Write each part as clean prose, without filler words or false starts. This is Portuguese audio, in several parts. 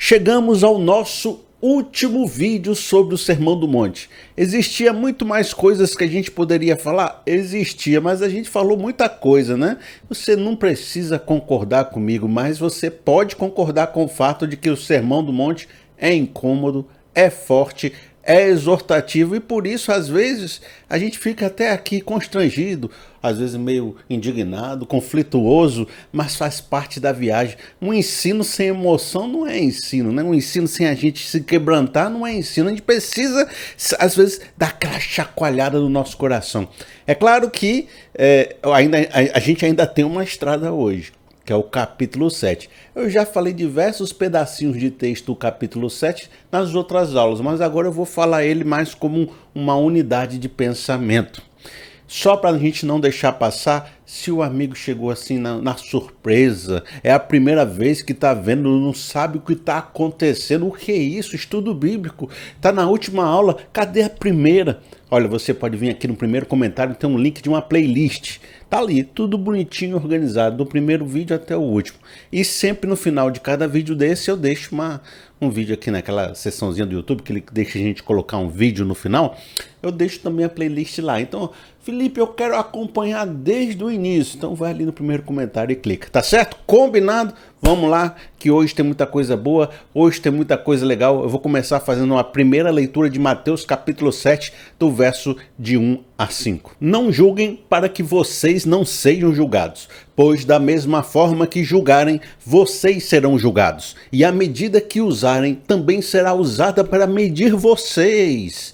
Chegamos ao nosso último vídeo sobre o Sermão do Monte. Existia muito mais coisas que a gente poderia falar? Existia, mas a gente falou muita coisa, né? Você não precisa concordar comigo, mas você pode concordar com o fato de que o Sermão do Monte é incômodo, é forte, é exortativo e por isso às vezes a gente fica até aqui constrangido, às vezes meio indignado, conflituoso, mas faz parte da viagem. Um ensino sem emoção não é ensino, né? Um ensino sem a gente se quebrantar não é ensino. A gente precisa às vezes dar aquela chacoalhada no nosso coração. É claro que a gente ainda tem uma estrada hoje, que é o capítulo 7. Eu já falei diversos pedacinhos de texto do capítulo 7 nas outras aulas, mas agora eu vou falar ele mais como uma unidade de pensamento. Só para a gente não deixar passar, se o amigo chegou assim na surpresa, é a primeira vez que está vendo, não sabe o que está acontecendo, o que é isso? Estudo bíblico, está na última aula, cadê a primeira? Olha, você pode vir aqui no primeiro comentário, tem um link de uma playlist. Tá ali, tudo bonitinho, organizado, do primeiro vídeo até o último. E sempre no final de cada vídeo desse eu deixo um vídeo aqui naquela seçãozinha do YouTube, que ele deixa a gente colocar um vídeo no final. Eu deixo também a playlist lá. Então, Felipe, eu quero acompanhar desde o início. Então vai ali no primeiro comentário e clica, tá certo? Combinado? Vamos lá, que hoje tem muita coisa boa, hoje tem muita coisa legal. Eu vou começar fazendo uma primeira leitura de Mateus capítulo 7, do verso de 1 a 5. Não julguem para que vocês não sejam julgados, pois da mesma forma que julgarem, vocês serão julgados. E a medida que usarem também será usada para medir vocês.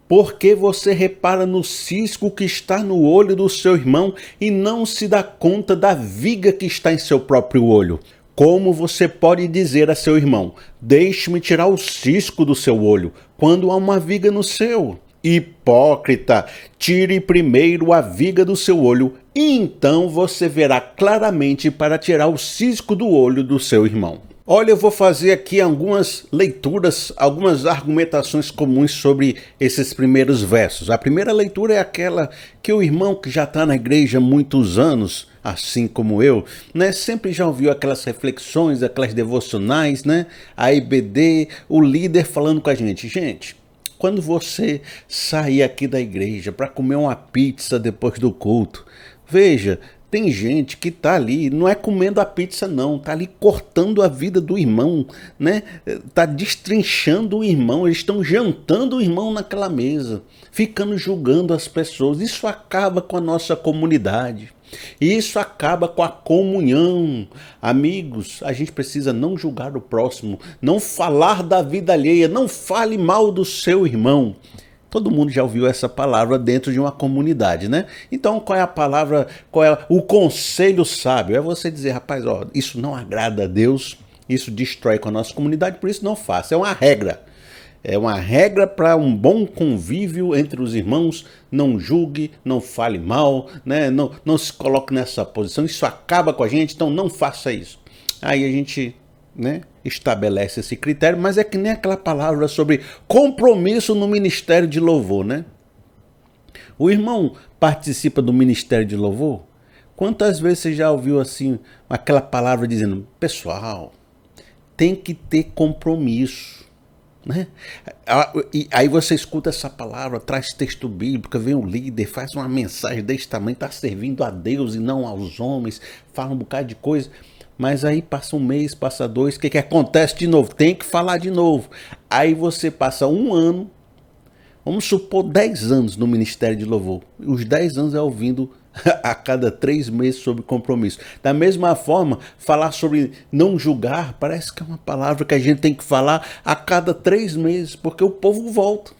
Porque você repara no cisco que está no olho do seu irmão e não se dá conta da viga que está em seu próprio olho? Como você pode dizer a seu irmão, deixe-me tirar o cisco do seu olho, quando há uma viga no seu? Hipócrita, tire primeiro a viga do seu olho, e então você verá claramente para tirar o cisco do olho do seu irmão. Olha, eu vou fazer aqui algumas leituras, algumas argumentações comuns sobre esses primeiros versos. A primeira leitura é aquela que o irmão que já está na igreja há muitos anos, assim como eu, né, sempre já ouviu aquelas reflexões, aquelas devocionais, né, a EBD, o líder falando com a gente. Gente, quando você sair aqui da igreja para comer uma pizza depois do culto, veja, tem gente que tá ali, não é comendo a pizza não, tá ali cortando a vida do irmão, né? Tá destrinchando o irmão, eles estão jantando o irmão naquela mesa, ficando julgando as pessoas. Isso acaba com a nossa comunidade. Isso acaba com a comunhão. Amigos, a gente precisa não julgar o próximo, não falar da vida alheia, não fale mal do seu irmão. Todo mundo já ouviu essa palavra dentro de uma comunidade, né? Então, qual é a palavra, qual é o conselho sábio? É você dizer, rapaz, ó, isso não agrada a Deus, isso destrói com a nossa comunidade, por isso não faça. É uma regra. É uma regra para um bom convívio entre os irmãos. Não julgue, não fale mal, né? Não se coloque nessa posição. Isso acaba com a gente, então não faça isso. Aí a gente, né, estabelece esse critério, mas é que nem aquela palavra sobre compromisso no ministério de louvor, né? O irmão participa do ministério de louvor? Quantas vezes você já ouviu assim aquela palavra dizendo, pessoal, tem que ter compromisso, né? E aí você escuta essa palavra, traz texto bíblico, vem o líder, faz uma mensagem desse tamanho, está servindo a Deus e não aos homens, fala um bocado de coisa. Mas aí passa um mês, passa dois, o que acontece de novo? Tem que falar de novo. Aí você passa um ano, vamos supor 10 anos no Ministério de Louvor. Os 10 anos é ouvindo a cada 3 meses sobre compromisso. Da mesma forma, falar sobre não julgar, parece que é uma palavra que a gente tem que falar a cada 3 meses, porque o povo volta.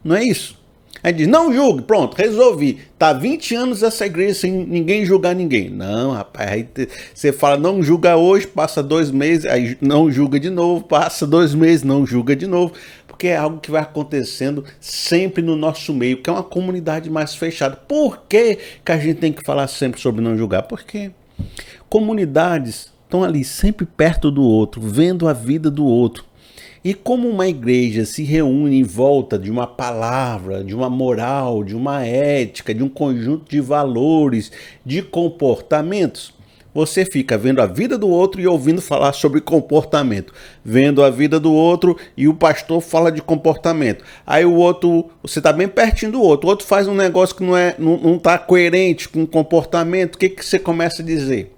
Não é isso? Aí diz, não julgue, pronto, resolvi. Tá 20 anos essa igreja sem ninguém julgar ninguém. Não, rapaz, aí você fala, não julga hoje, passa 2 meses, aí não julga de novo, passa 2 meses, não julga de novo. Porque é algo que vai acontecendo sempre no nosso meio, que é uma comunidade mais fechada. Por que que a gente tem que falar sempre sobre não julgar? Porque comunidades estão ali sempre perto do outro, vendo a vida do outro. E como uma igreja se reúne em volta de uma palavra, de uma moral, de uma ética, de um conjunto de valores, de comportamentos, Você fica vendo a vida do outro e ouvindo falar sobre comportamento. Vendo a vida do outro e o pastor fala de comportamento. Aí o outro, você está bem pertinho do outro. O outro faz um negócio que não tá coerente com o comportamento. O que você começa a dizer?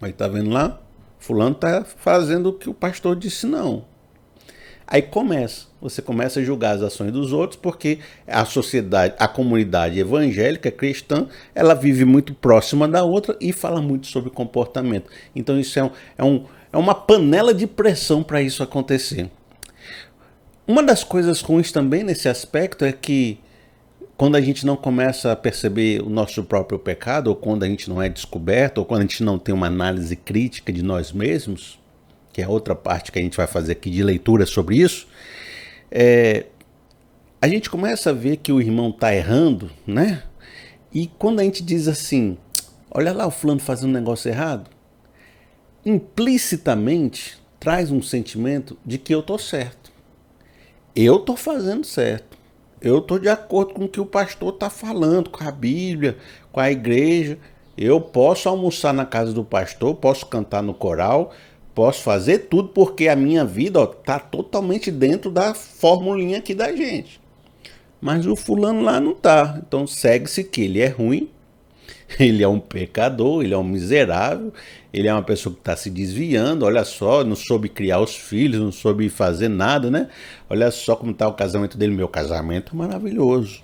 Aí tá vendo lá? Fulano tá fazendo o que o pastor disse não. Aí você começa a julgar as ações dos outros, porque a sociedade, a comunidade evangélica cristã, ela vive muito próxima da outra e fala muito sobre comportamento. Então isso é uma panela de pressão para isso acontecer. Uma das coisas ruins também nesse aspecto é que quando a gente não começa a perceber o nosso próprio pecado, ou quando a gente não é descoberto, ou quando a gente não tem uma análise crítica de nós mesmos, que é outra parte que a gente vai fazer aqui de leitura sobre isso, a gente começa a ver que o irmão está errando, né? E quando a gente diz assim, olha lá o fulano fazendo um negócio errado, implicitamente traz um sentimento de que eu estou certo. Eu estou fazendo certo. Eu estou de acordo com o que o pastor está falando, com a Bíblia, com a igreja. Eu posso almoçar na casa do pastor, posso cantar no coral, posso fazer tudo porque a minha vida está totalmente dentro da formulinha aqui da gente. Mas o fulano lá não está. Então segue-se que ele é ruim, ele é um pecador, ele é um miserável, ele é uma pessoa que está se desviando, olha só, não soube criar os filhos, não soube fazer nada, né? Olha só como está o casamento dele, meu casamento é maravilhoso.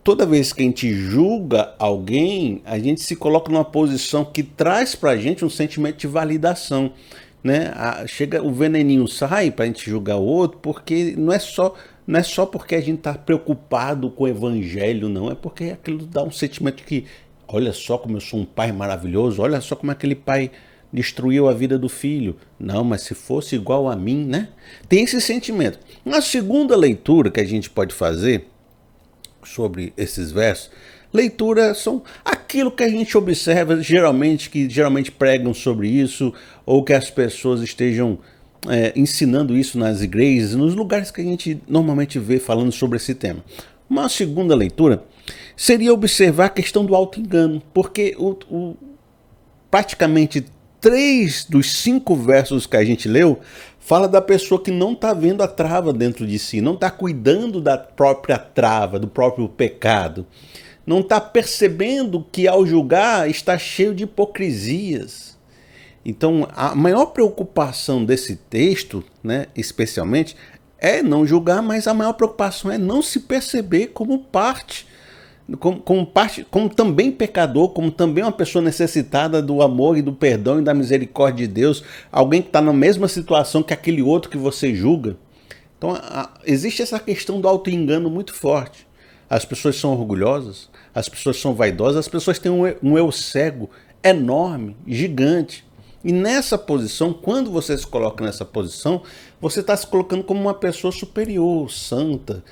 Toda vez que a gente julga alguém, a gente se coloca numa posição que traz para a gente um sentimento de validação, né? Chega o veneninho sai para a gente julgar o outro, porque não é só porque a gente está preocupado com o evangelho, não. É porque aquilo dá um sentimento de que, olha só como eu sou um pai maravilhoso, olha só como aquele pai destruiu a vida do filho. Não, mas se fosse igual a mim, né? Tem esse sentimento. Uma segunda leitura que a gente pode fazer sobre esses versos, leitura são aquilo que a gente observa que geralmente pregam sobre isso, ou que as pessoas estejam ensinando isso nas igrejas, nos lugares que a gente normalmente vê falando sobre esse tema. Uma segunda leitura seria observar a questão do auto-engano, porque praticamente 3 dos 5 versos que a gente leu fala da pessoa que não está vendo a trava dentro de si, não está cuidando da própria trava, do próprio pecado, não está percebendo que ao julgar está cheio de hipocrisias. Então, a maior preocupação desse texto, né, especialmente, é não julgar, mas a maior preocupação é não se perceber como parte, como também pecador, como também uma pessoa necessitada do amor e do perdão e da misericórdia de Deus, alguém que está na mesma situação que aquele outro que você julga. Então, existe essa questão do auto-engano muito forte. As pessoas são orgulhosas, as pessoas são vaidosas, as pessoas têm um eu cego enorme, gigante. E nessa posição, quando você se coloca nessa posição, você está se colocando como uma pessoa superior, santa,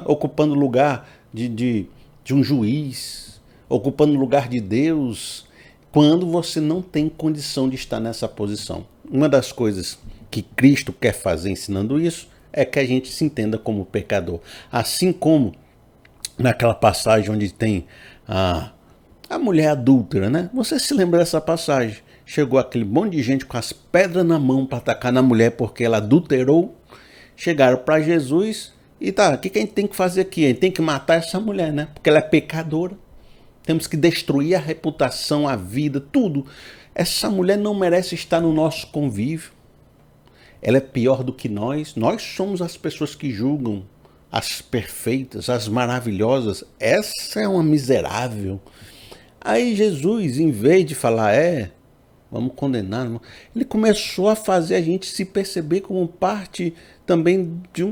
ocupando o lugar de um juiz, ocupando o lugar de Deus, quando você não tem condição de estar nessa posição. Uma das coisas que Cristo quer fazer ensinando isso é que a gente se entenda como pecador. Assim como naquela passagem onde tem a mulher adúltera, né? Você se lembra dessa passagem? Chegou aquele monte de gente com as pedras na mão para atacar na mulher porque ela adulterou. Chegaram para Jesus e o que a gente tem que fazer aqui? A gente tem que matar essa mulher, né? Porque ela é pecadora. Temos que destruir a reputação, a vida, tudo. Essa mulher não merece estar no nosso convívio. Ela é pior do que nós. Nós somos as pessoas que julgam as perfeitas, as maravilhosas. Essa é uma miserável. Aí Jesus, em vez de falar, vamos condenar, ele começou a fazer a gente se perceber como parte também de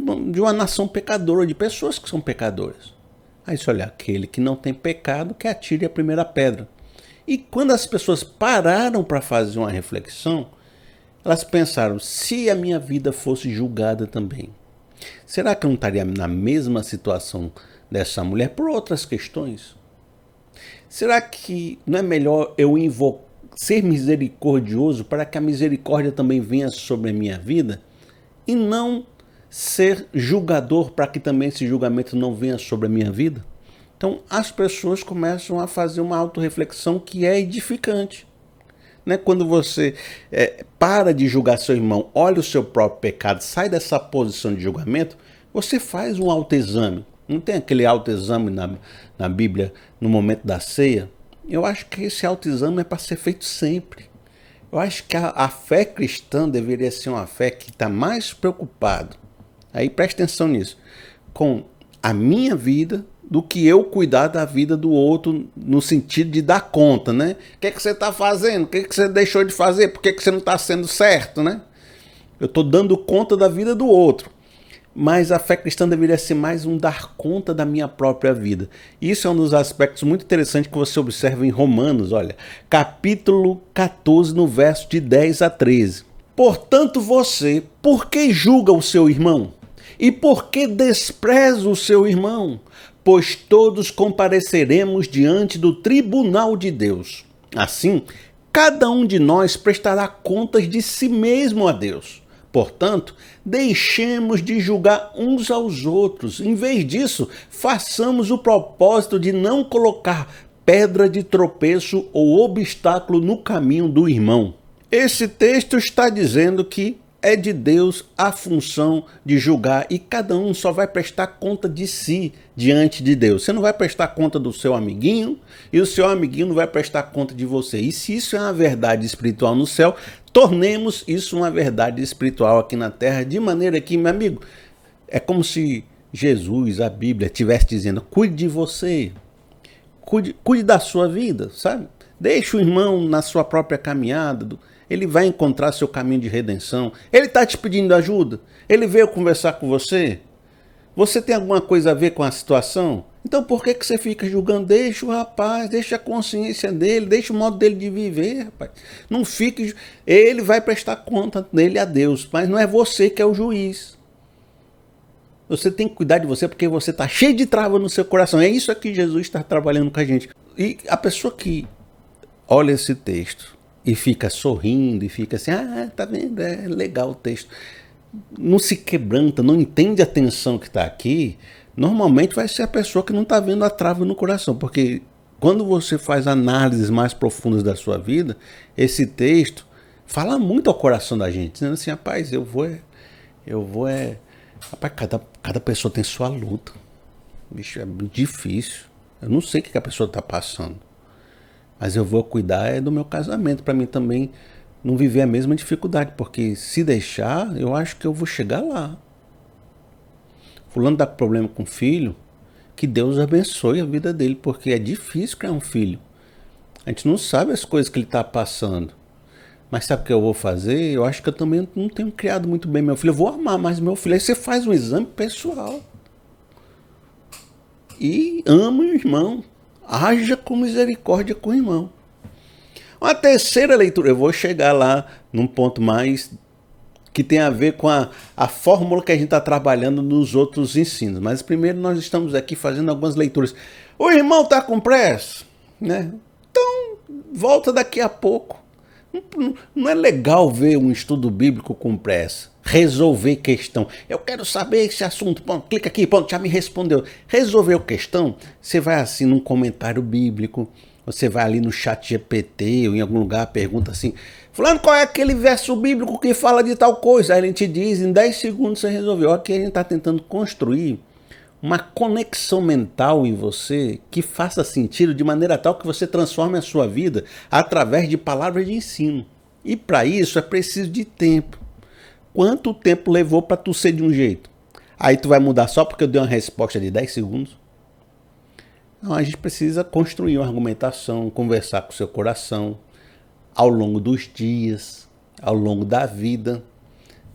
uma nação pecadora, de pessoas que são pecadoras. Aí se olha, aquele que não tem pecado, que atire a primeira pedra. E quando as pessoas pararam para fazer uma reflexão, elas pensaram, se a minha vida fosse julgada também, será que eu não estaria na mesma situação dessa mulher por outras questões? Será que não é melhor eu ser misericordioso para que a misericórdia também venha sobre a minha vida? E não ser julgador para que também esse julgamento não venha sobre a minha vida? Então as pessoas começam a fazer uma autorreflexão que é edificante. Né? Quando você para de julgar seu irmão, olha o seu próprio pecado, sai dessa posição de julgamento, você faz um autoexame. Não tem aquele autoexame na Bíblia no momento da ceia? Eu acho que esse autoexame é para ser feito sempre. Eu acho que a fé cristã deveria ser uma fé que está mais preocupada, aí presta atenção nisso, com a minha vida do que eu cuidar da vida do outro, no sentido de dar conta, né? O que é que você está fazendo? O que é que você deixou de fazer? Por que você não está sendo certo, né? Eu estou dando conta da vida do outro. Mas a fé cristã deveria ser mais um dar conta da minha própria vida. Isso é um dos aspectos muito interessantes que você observa em Romanos, olha, capítulo 14, no verso de 10 a 13. Portanto, você, por que julga o seu irmão? E por que despreza o seu irmão? Pois todos compareceremos diante do tribunal de Deus. Assim, cada um de nós prestará contas de si mesmo a Deus. Portanto, deixemos de julgar uns aos outros. Em vez disso, façamos o propósito de não colocar pedra de tropeço ou obstáculo no caminho do irmão. Esse texto está dizendo que é de Deus a função de julgar e cada um só vai prestar conta de si diante de Deus. Você não vai prestar conta do seu amiguinho e o seu amiguinho não vai prestar conta de você. E se isso é uma verdade espiritual no céu, tornemos isso uma verdade espiritual aqui na terra, de maneira que, meu amigo, é como se Jesus, a Bíblia, estivesse dizendo, cuide de você, cuide da sua vida, sabe? Deixe o irmão na sua própria caminhada, ele vai encontrar seu caminho de redenção. Ele está te pedindo ajuda? Ele veio conversar com você? Você tem alguma coisa a ver com a situação? Então por que você fica julgando? Deixa o rapaz, deixa a consciência dele, deixa o modo dele de viver, rapaz. Não fique... Ele vai prestar conta dele a Deus, mas não é você que é o juiz. Você tem que cuidar de você porque você está cheio de trava no seu coração. É isso aqui que Jesus está trabalhando com a gente. E a pessoa que olha esse texto e fica sorrindo e fica assim, tá vendo, é legal o texto, não se quebranta, não entende a tensão que está aqui, normalmente vai ser a pessoa que não está vendo a trava no coração, porque quando você faz análises mais profundas da sua vida, esse texto fala muito ao coração da gente, dizendo assim, rapaz, rapaz, cada pessoa tem sua luta, bicho, é difícil, eu não sei o que a pessoa está passando, mas eu vou cuidar do meu casamento, para mim também não viver a mesma dificuldade, porque se deixar, eu acho que eu vou chegar lá. Fulano dá problema com o filho, que Deus abençoe a vida dele, porque é difícil criar um filho. A gente não sabe as coisas que ele está passando. Mas sabe o que eu vou fazer? Eu acho que eu também não tenho criado muito bem meu filho. Eu vou amar mais meu filho. Aí você faz um exame pessoal. E ama o irmão. Haja com misericórdia com o irmão. Uma terceira leitura, eu vou chegar lá num ponto mais que tem a ver com a fórmula que a gente está trabalhando nos outros ensinos. Mas primeiro nós estamos aqui fazendo algumas leituras. O irmão está com pressa, né? Então volta daqui a pouco. Não é legal ver um estudo bíblico com pressa. Resolver questão. Eu quero saber esse assunto. Pronto, clica aqui, pronto, já me respondeu. Resolveu a questão, você vai assim num comentário bíblico, você vai ali no chat GPT ou em algum lugar, pergunta assim, fulano, qual é aquele verso bíblico que fala de tal coisa? Aí ele te diz, em 10 segundos você resolveu. Aqui a gente está tentando construir uma conexão mental em você que faça sentido de maneira tal que você transforme a sua vida através de palavras de ensino. E para isso é preciso de tempo. Quanto tempo levou para tu ser de um jeito? Aí tu vai mudar só porque eu dei uma resposta de 10 segundos? Não, a gente precisa construir uma argumentação, conversar com o seu coração ao longo dos dias, ao longo da vida.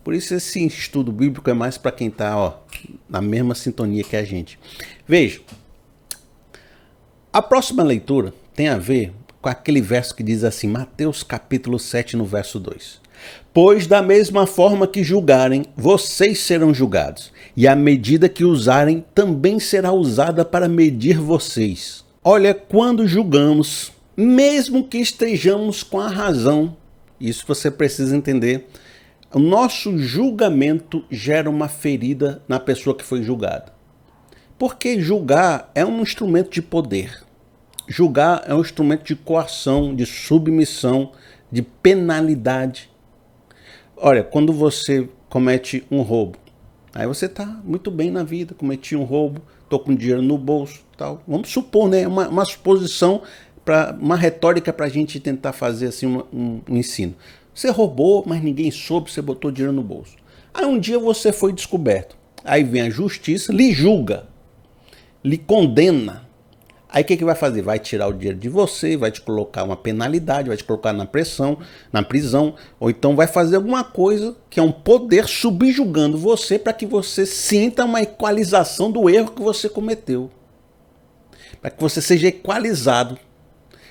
Por isso esse estudo bíblico é mais para quem está na mesma sintonia que a gente. Veja, a próxima leitura tem a ver com aquele verso que diz assim, Mateus capítulo 7, no verso 2. Pois da mesma forma que julgarem, vocês serão julgados, e a medida que usarem também será usada para medir vocês. Olha, quando julgamos, mesmo que estejamos com a razão, isso você precisa entender, o nosso julgamento gera uma ferida na pessoa que foi julgada. Porque julgar é um instrumento de poder. Julgar é um instrumento de coação, de submissão, de penalidade. Olha, quando você comete um roubo, aí você está muito bem na vida, cometi um roubo, estou com dinheiro no bolso, tal. Vamos supor, né? Uma suposição, uma retórica para a gente tentar fazer assim um ensino. Você roubou, mas ninguém soube, você botou dinheiro no bolso. Aí um dia você foi descoberto. Aí vem a justiça, lhe julga, lhe condena. Aí o que vai fazer? Vai tirar o dinheiro de você, vai te colocar uma penalidade, vai te colocar na prisão, ou então vai fazer alguma coisa que é um poder subjugando você para que você sinta uma equalização do erro que você cometeu. Para que você seja equalizado.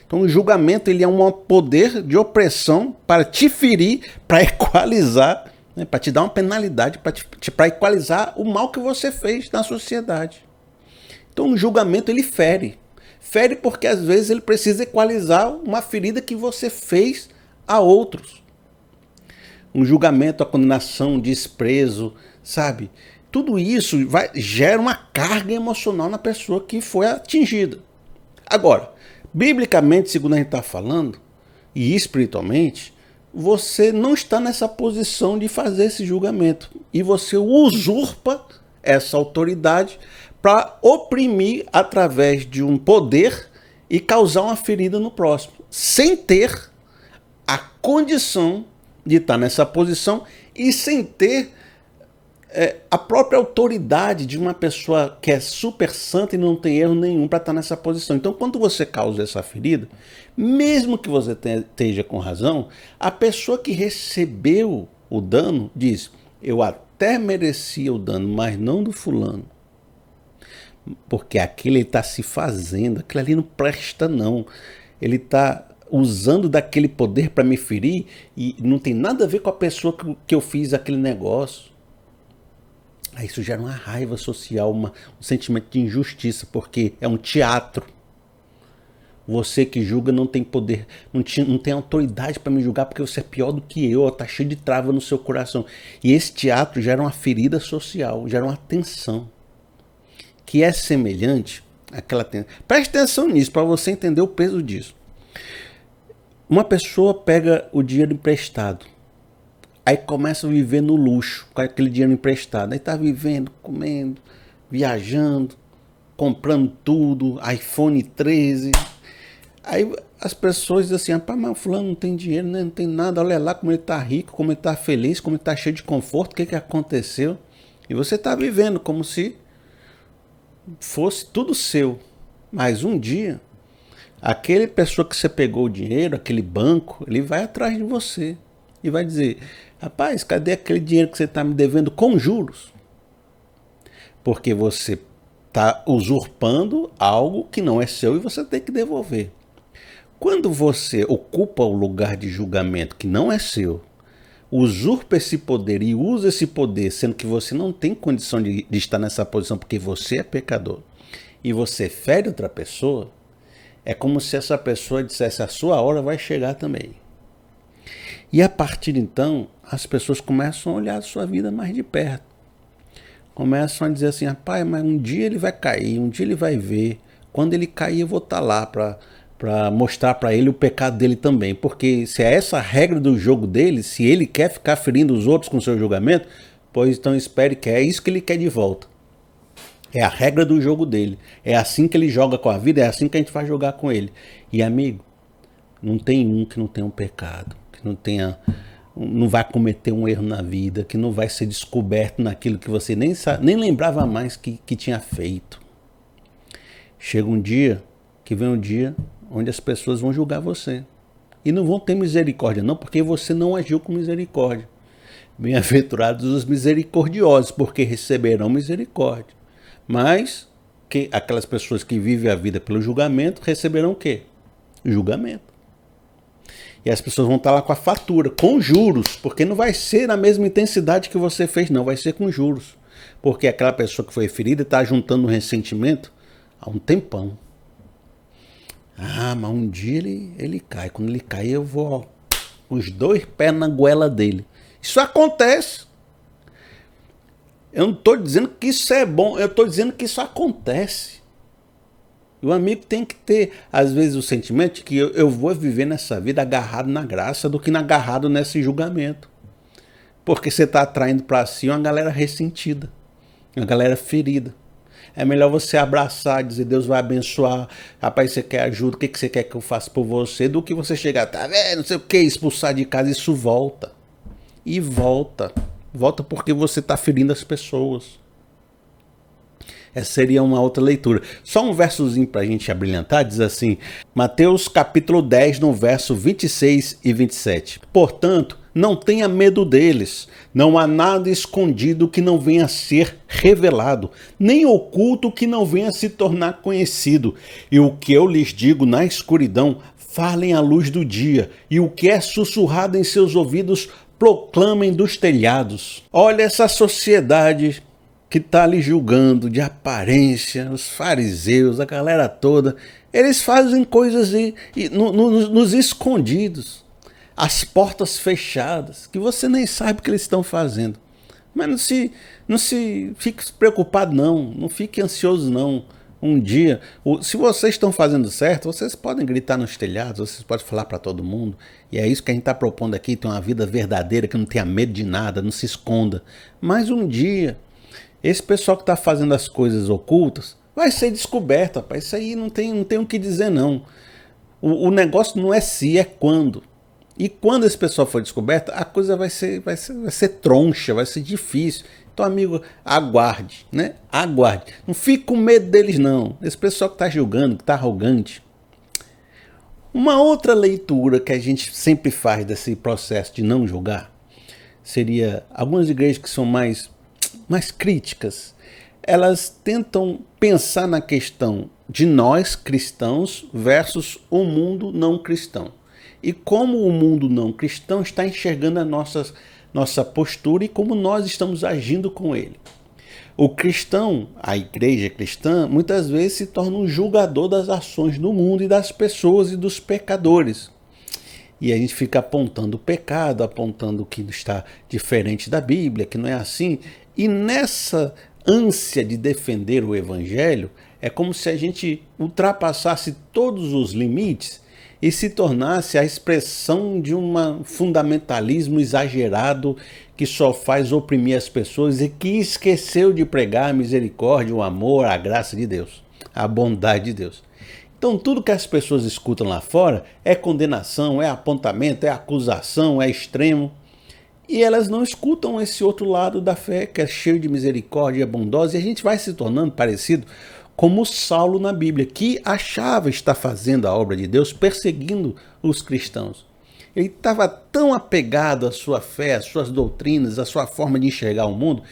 Então o julgamento ele é um poder de opressão para te ferir, para equalizar, né, para te dar uma penalidade, para equalizar o mal que você fez na sociedade. Então o julgamento ele fere. Fere porque às vezes ele precisa equalizar uma ferida que você fez a outros. Um julgamento, a condenação, desprezo, sabe? Tudo isso gera uma carga emocional na pessoa que foi atingida. Agora, biblicamente, segundo a gente está falando, e espiritualmente, você não está nessa posição de fazer esse julgamento. E você usurpa essa autoridade para oprimir através de um poder e causar uma ferida no próximo, sem ter a condição de estar nessa posição e sem ter a própria autoridade de uma pessoa que é super santa e não tem erro nenhum para estar nessa posição. Então, quando você causa essa ferida, mesmo que você esteja com razão, a pessoa que recebeu o dano diz, eu até merecia o dano, mas não do fulano. Porque aquele ele está se fazendo, aquilo ali não presta não. Ele está usando daquele poder para me ferir e não tem nada a ver com a pessoa que eu fiz aquele negócio. Aí isso gera uma raiva social, um sentimento de injustiça, porque é um teatro. Você que julga não tem poder, não tem autoridade para me julgar porque você é pior do que eu, está cheio de trava no seu coração. E esse teatro gera uma ferida social, gera uma tensão. Que é semelhante àquela tensão. Preste atenção nisso para você entender o peso disso. Uma pessoa pega o dinheiro emprestado, aí começa a viver no luxo com aquele dinheiro emprestado. Aí está vivendo, comendo, viajando, comprando tudo, iPhone 13. Aí as pessoas dizem assim, rapaz, mas o fulano não tem dinheiro, né? Não tem nada, olha lá como ele está rico, como ele está feliz, como ele está cheio de conforto, o que aconteceu? E você está vivendo como se fosse tudo seu. Mas um dia, aquele pessoa que você pegou o dinheiro, aquele banco, ele vai atrás de você e vai dizer, rapaz, cadê aquele dinheiro que você está me devendo com juros? Porque você está usurpando algo que não é seu e você tem que devolver. Quando você ocupa o lugar de julgamento que não é seu, usurpa esse poder e usa esse poder, sendo que você não tem condição de estar nessa posição porque você é pecador, e você fere outra pessoa, é como se essa pessoa dissesse, a sua hora vai chegar também. E a partir de então, as pessoas começam a olhar a sua vida mais de perto. Começam a dizer assim, rapaz, mas um dia ele vai cair, um dia ele vai ver. Quando ele cair, eu vou estar lá para mostrar para ele o pecado dele também. Porque se é essa a regra do jogo dele, se ele quer ficar ferindo os outros com seu julgamento, pois então espere que é isso que ele quer de volta. É a regra do jogo dele. É assim que ele joga com a vida, é assim que a gente vai jogar com ele. E amigo, não tem um que não tenha um pecado, que não vai cometer um erro na vida, que não vai ser descoberto naquilo que você nem lembrava mais que tinha feito. Chega um dia, que vem um dia onde as pessoas vão julgar você. E não vão ter misericórdia não, porque você não agiu com misericórdia. Bem-aventurados os misericordiosos, porque receberão misericórdia. Mas aquelas pessoas que vivem a vida pelo julgamento receberão o quê? Julgamento. E as pessoas vão estar lá com a fatura, com juros, porque não vai ser na mesma intensidade que você fez, não, vai ser com juros. Porque aquela pessoa que foi ferida está juntando um ressentimento há um tempão. Ah, mas um dia ele cai. Quando ele cai, eu vou os dois pés na goela dele. Isso acontece. Eu não estou dizendo que isso é bom, eu estou dizendo que isso acontece. E o amigo tem que ter, às vezes, o sentimento de que eu vou viver nessa vida agarrado na graça do que agarrado nesse julgamento. Porque você está atraindo para si uma galera ressentida, uma galera ferida. É melhor você abraçar, dizer, Deus vai abençoar, rapaz, você quer ajuda, o que você quer que eu faça por você, do que você chegar, tá vendo, não sei o que, expulsar de casa, isso volta. E volta. Volta porque você está ferindo as pessoas. Essa seria uma outra leitura. Só um versozinho para a gente abrilhantar, diz assim, Mateus capítulo 10, no verso 26 e 27. Portanto, não tenha medo deles, não há nada escondido que não venha a ser revelado, nem oculto que não venha a se tornar conhecido. E o que eu lhes digo na escuridão, falem à luz do dia, e o que é sussurrado em seus ouvidos, proclamem dos telhados. Olha essa sociedade que está ali julgando de aparência, os fariseus, a galera toda, eles fazem coisas nos escondidos, as portas fechadas, que você nem sabe o que eles estão fazendo. Mas não se fique preocupado não fique ansioso não. Um dia, se vocês estão fazendo certo, vocês podem gritar nos telhados, vocês podem falar para todo mundo, e é isso que a gente está propondo aqui, ter uma vida verdadeira, que não tenha medo de nada, não se esconda. Mas um dia, esse pessoal que está fazendo as coisas ocultas vai ser descoberto, rapaz. Isso aí não tem o que dizer, não. O negócio não é se, é quando. E quando esse pessoal for descoberto, a coisa vai ser troncha, vai ser difícil. Então, amigo, aguarde, né? Aguarde. Não fique com medo deles, não. Esse pessoal que está julgando, que está arrogante. Uma outra leitura que a gente sempre faz desse processo de não julgar seria algumas igrejas que são mais críticas, elas tentam pensar na questão de nós cristãos versus o mundo não cristão. E como o mundo não cristão está enxergando a nossa postura e como nós estamos agindo com ele. O cristão, a igreja cristã, muitas vezes se torna um julgador das ações do mundo e das pessoas e dos pecadores. E a gente fica apontando o pecado, apontando o que está diferente da Bíblia, que não é assim. E nessa ânsia de defender o evangelho, é como se a gente ultrapassasse todos os limites e se tornasse a expressão de um fundamentalismo exagerado que só faz oprimir as pessoas e que esqueceu de pregar a misericórdia, o amor, a graça de Deus, a bondade de Deus. Então tudo que as pessoas escutam lá fora é condenação, é apontamento, é acusação, é extremo. E elas não escutam esse outro lado da fé, que é cheio de misericórdia, é bondosa, e a gente vai se tornando parecido como Saulo na Bíblia, que achava estar fazendo a obra de Deus, perseguindo os cristãos. Ele estava tão apegado à sua fé, às suas doutrinas, à sua forma de enxergar o mundo,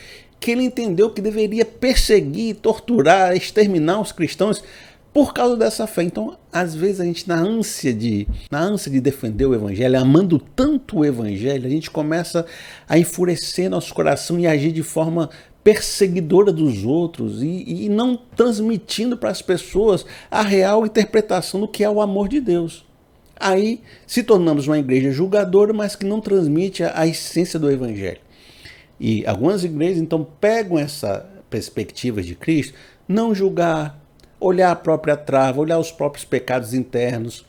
que ele entendeu que deveria perseguir, torturar, exterminar os cristãos por causa dessa fé. Então, às vezes, a gente, na ânsia de defender o evangelho, amando tanto o evangelho, a gente começa a enfurecer nosso coração e agir de forma perseguidora dos outros e não transmitindo para as pessoas a real interpretação do que é o amor de Deus. Aí se tornamos uma igreja julgadora, mas que não transmite a essência do evangelho. E algumas igrejas então pegam essa perspectiva de Cristo, não julgar, olhar a própria trava, olhar os próprios pecados internos,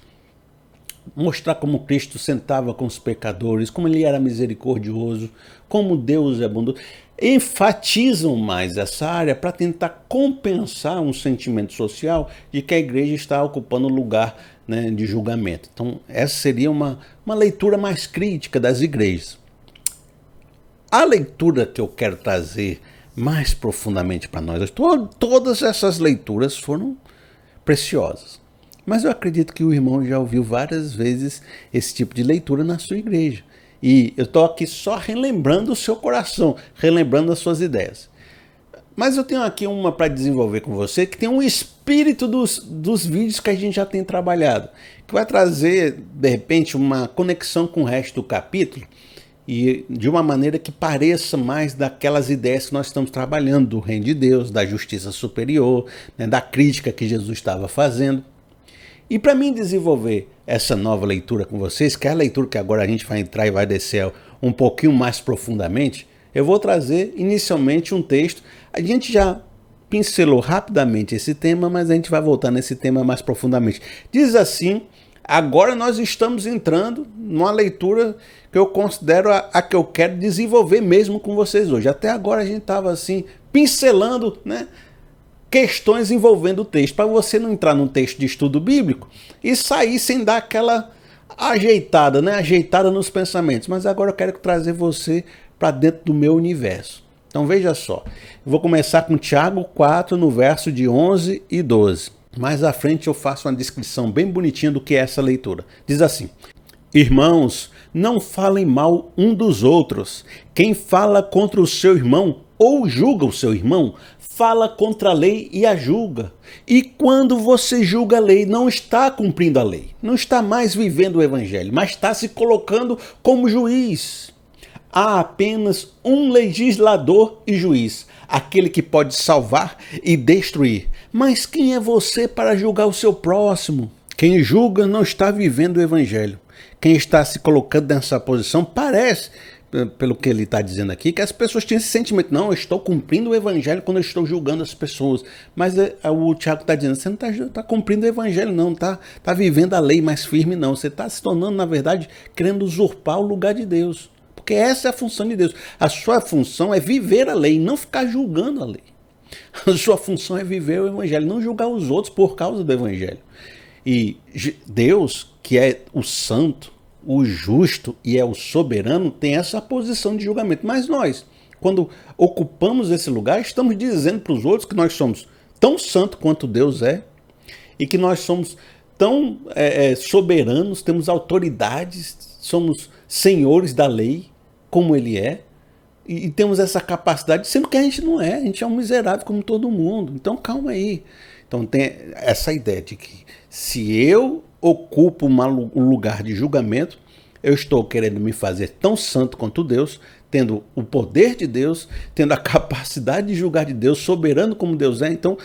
mostrar como Cristo sentava com os pecadores, como ele era misericordioso, como Deus é bondoso. Enfatizam mais essa área para tentar compensar um sentimento social de que a igreja está ocupando lugar, né, de julgamento. Então, essa seria uma leitura mais crítica das igrejas. A leitura que eu quero trazer mais profundamente para nós, todas essas leituras foram preciosas. Mas eu acredito que o irmão já ouviu várias vezes esse tipo de leitura na sua igreja. E eu estou aqui só relembrando o seu coração, relembrando as suas ideias. Mas eu tenho aqui uma para desenvolver com você, que tem um espírito dos vídeos que a gente já tem trabalhado, que vai trazer, de repente, uma conexão com o resto do capítulo, e de uma maneira que pareça mais daquelas ideias que nós estamos trabalhando, do reino de Deus, da justiça superior, né, da crítica que Jesus estava fazendo. E para mim desenvolver essa nova leitura com vocês, que é a leitura que agora a gente vai entrar e vai descer um pouquinho mais profundamente, Eu vou trazer inicialmente um texto. A gente já pincelou rapidamente esse tema, mas a gente vai voltar nesse tema mais profundamente. Diz assim: agora nós estamos entrando numa leitura que eu considero a que eu quero desenvolver mesmo com vocês hoje. Até agora a gente estava assim, pincelando, né, questões envolvendo o texto, para você não entrar num texto de estudo bíblico e sair sem dar aquela ajeitada, né, ajeitada nos pensamentos. Mas agora eu quero trazer você para dentro do meu universo. Então veja só, eu vou começar com Tiago 4, no verso de 11 e 12. Mais à frente eu faço uma descrição bem bonitinha do que é essa leitura. Diz assim: irmãos, não falem mal um dos outros. Quem fala contra o seu irmão ou julga o seu irmão, fala contra a lei e a julga. E quando você julga a lei, não está cumprindo a lei, não está mais vivendo o evangelho, mas está se colocando como juiz. Há apenas um legislador e juiz, aquele que pode salvar e destruir. Mas quem é você para julgar o seu próximo? Quem julga não está vivendo o evangelho. Quem está se colocando nessa posição parece, pelo que ele está dizendo aqui, que as pessoas têm esse sentimento: não, eu estou cumprindo o evangelho quando eu estou julgando as pessoas. Mas o Tiago está dizendo: você não está cumprindo o evangelho, não, está vivendo a lei mais firme, não. Você está se tornando, na verdade, querendo usurpar o lugar de Deus. Porque essa é a função de Deus. A sua função é viver a lei, não ficar julgando a lei. A sua função é viver o evangelho, não julgar os outros por causa do evangelho. E Deus, que é o santo, o justo e é o soberano, tem essa posição de julgamento. Mas nós, quando ocupamos esse lugar, estamos dizendo para os outros que nós somos tão santos quanto Deus é, e que nós somos tão soberanos, temos autoridades, somos senhores da lei, como ele é, e temos essa capacidade, sendo que a gente não é, a gente é um miserável como todo mundo. Então calma aí. Então tem essa ideia de que se eu ocupo um lugar de julgamento, eu estou querendo me fazer tão santo quanto Deus, tendo o poder de Deus, tendo a capacidade de julgar de Deus, soberano como Deus é. Então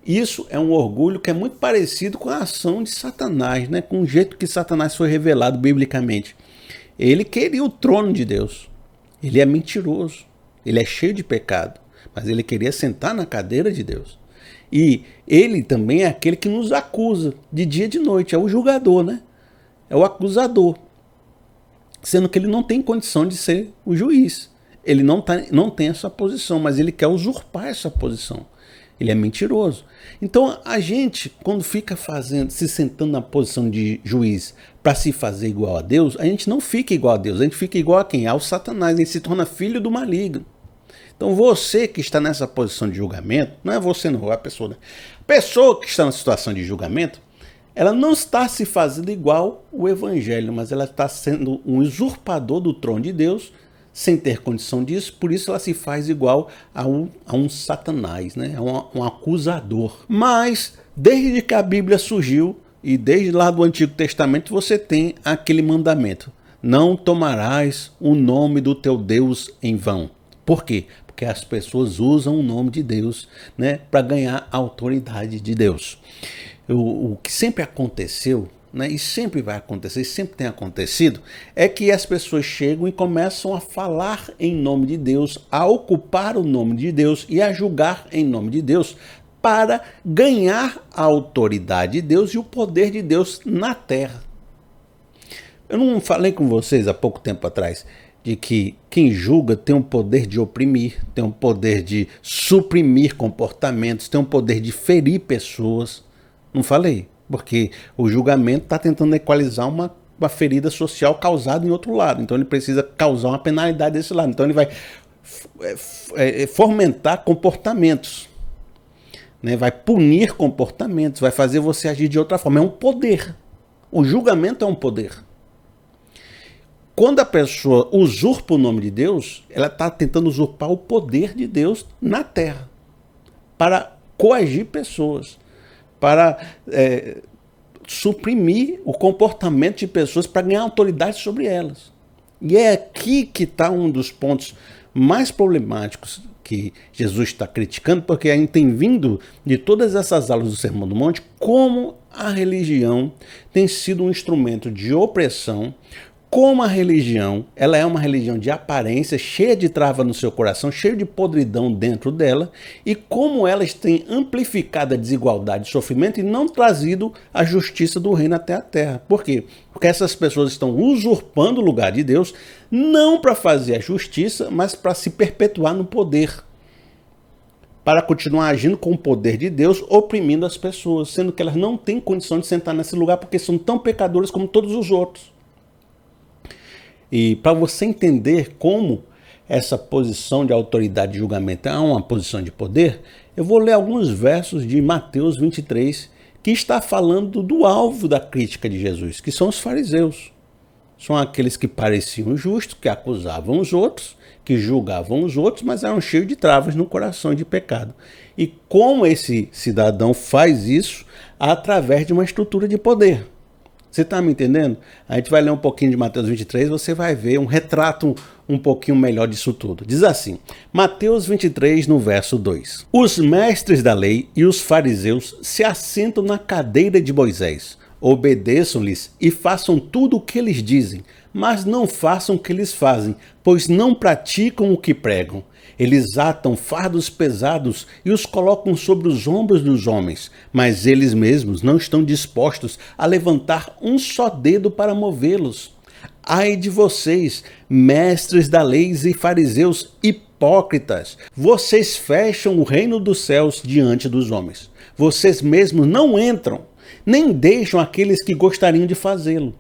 isso é um orgulho que é muito parecido com a ação de Satanás, né? Com o jeito que Satanás foi revelado biblicamente. Ele queria o trono de Deus. Ele é mentiroso, ele é cheio de pecado, mas ele queria sentar na cadeira de Deus. E ele também é aquele que nos acusa de dia e de noite, é o julgador, né? É o acusador. Sendo que ele não tem condição de ser o juiz. Ele não tem essa posição, mas ele quer usurpar essa posição. Ele é mentiroso. Então a gente, quando fica se sentando na posição de juiz para se fazer igual a Deus, a gente não fica igual a Deus, a gente fica igual a quem? Ao Satanás, ele se torna filho do maligno. Então você que está nessa posição de julgamento, não é você não, é a pessoa, né? A pessoa que está na situação de julgamento, ela não está se fazendo igual o evangelho, mas ela está sendo um usurpador do trono de Deus, sem ter condição disso, por isso ela se faz igual a um Satanás, né? Um acusador. Mas, desde que a Bíblia surgiu, e desde lá do Antigo Testamento, você tem aquele mandamento: não tomarás o nome do teu Deus em vão. Por quê? Porque as pessoas usam o nome de Deus, né, para ganhar a autoridade de Deus. O que sempre aconteceu, né, e sempre vai acontecer, e sempre tem acontecido, é que as pessoas chegam e começam a falar em nome de Deus, a ocupar o nome de Deus e a julgar em nome de Deus, para ganhar a autoridade de Deus e o poder de Deus na terra. Eu não falei com vocês há pouco tempo atrás de que quem julga tem um poder de oprimir, tem um poder de suprimir comportamentos, tem um poder de ferir pessoas. Não falei? Porque o julgamento está tentando equalizar uma ferida social causada em outro lado. Então ele precisa causar uma penalidade desse lado. Então ele vai fomentar comportamentos, né? Vai punir comportamentos, vai fazer você agir de outra forma. É um poder. O julgamento é um poder. Quando a pessoa usurpa o nome de Deus, ela está tentando usurpar o poder de Deus na terra, para coagir pessoas, para suprimir o comportamento de pessoas, para ganhar autoridade sobre elas. E é aqui que está um dos pontos mais problemáticos que Jesus está criticando, porque a gente tem vindo de todas essas aulas do Sermão do Monte como a religião tem sido um instrumento de opressão, Como a religião, ela é uma religião de aparência, cheia de trava no seu coração, cheia de podridão dentro dela, e como elas têm amplificado a desigualdade e sofrimento e não trazido a justiça do reino até a terra. Por quê? Porque essas pessoas estão usurpando o lugar de Deus, não para fazer a justiça, mas para se perpetuar no poder, para continuar agindo com o poder de Deus, oprimindo as pessoas, sendo que elas não têm condição de sentar nesse lugar porque são tão pecadores como todos os outros. E para você entender como essa posição de autoridade de julgamento é uma posição de poder, eu vou ler alguns versos de Mateus 23, que está falando do alvo da crítica de Jesus, que são os fariseus. São aqueles que pareciam justos, que acusavam os outros, que julgavam os outros, mas eram cheios de travas no coração e de pecado. E como esse cidadão faz isso? Através de uma estrutura de poder. Você está me entendendo? A gente vai ler um pouquinho de Mateus 23, você vai ver um retrato um pouquinho melhor disso tudo. Diz assim, Mateus 23, no verso 2. Os mestres da lei e os fariseus se assentam na cadeira de Moisés. Obedeçam-lhes e façam tudo o que eles dizem, mas não façam o que eles fazem, pois não praticam o que pregam. Eles atam fardos pesados e os colocam sobre os ombros dos homens, mas eles mesmos não estão dispostos a levantar um só dedo para movê-los. Ai de vocês, mestres da lei e fariseus hipócritas! Vocês fecham o reino dos céus diante dos homens. Vocês mesmos não entram, nem deixam aqueles que gostariam de fazê-lo.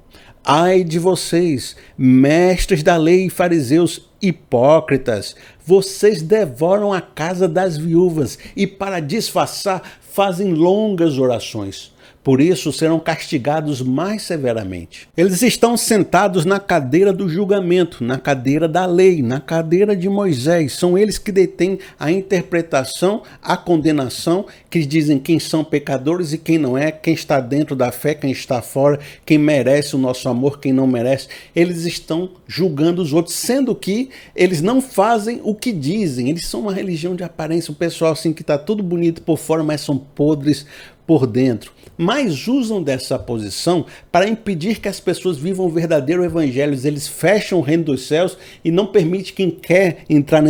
Ai de vocês, mestres da lei e fariseus hipócritas! Vocês devoram a casa das viúvas e, para disfarçar, fazem longas orações. Por isso serão castigados mais severamente. Eles estão sentados na cadeira do julgamento, na cadeira da lei, na cadeira de Moisés. São eles que detêm a interpretação, a condenação, que dizem quem são pecadores e quem não é, quem está dentro da fé, quem está fora, quem merece o nosso amor, quem não merece. Eles estão julgando os outros, sendo que eles não fazem o que dizem. Eles são uma religião de aparência, um pessoal assim que está tudo bonito por fora, mas são podres por dentro. Mas usam dessa posição para impedir que as pessoas vivam o verdadeiro evangelho. Eles fecham o reino dos céus e não permitem quem quer entrar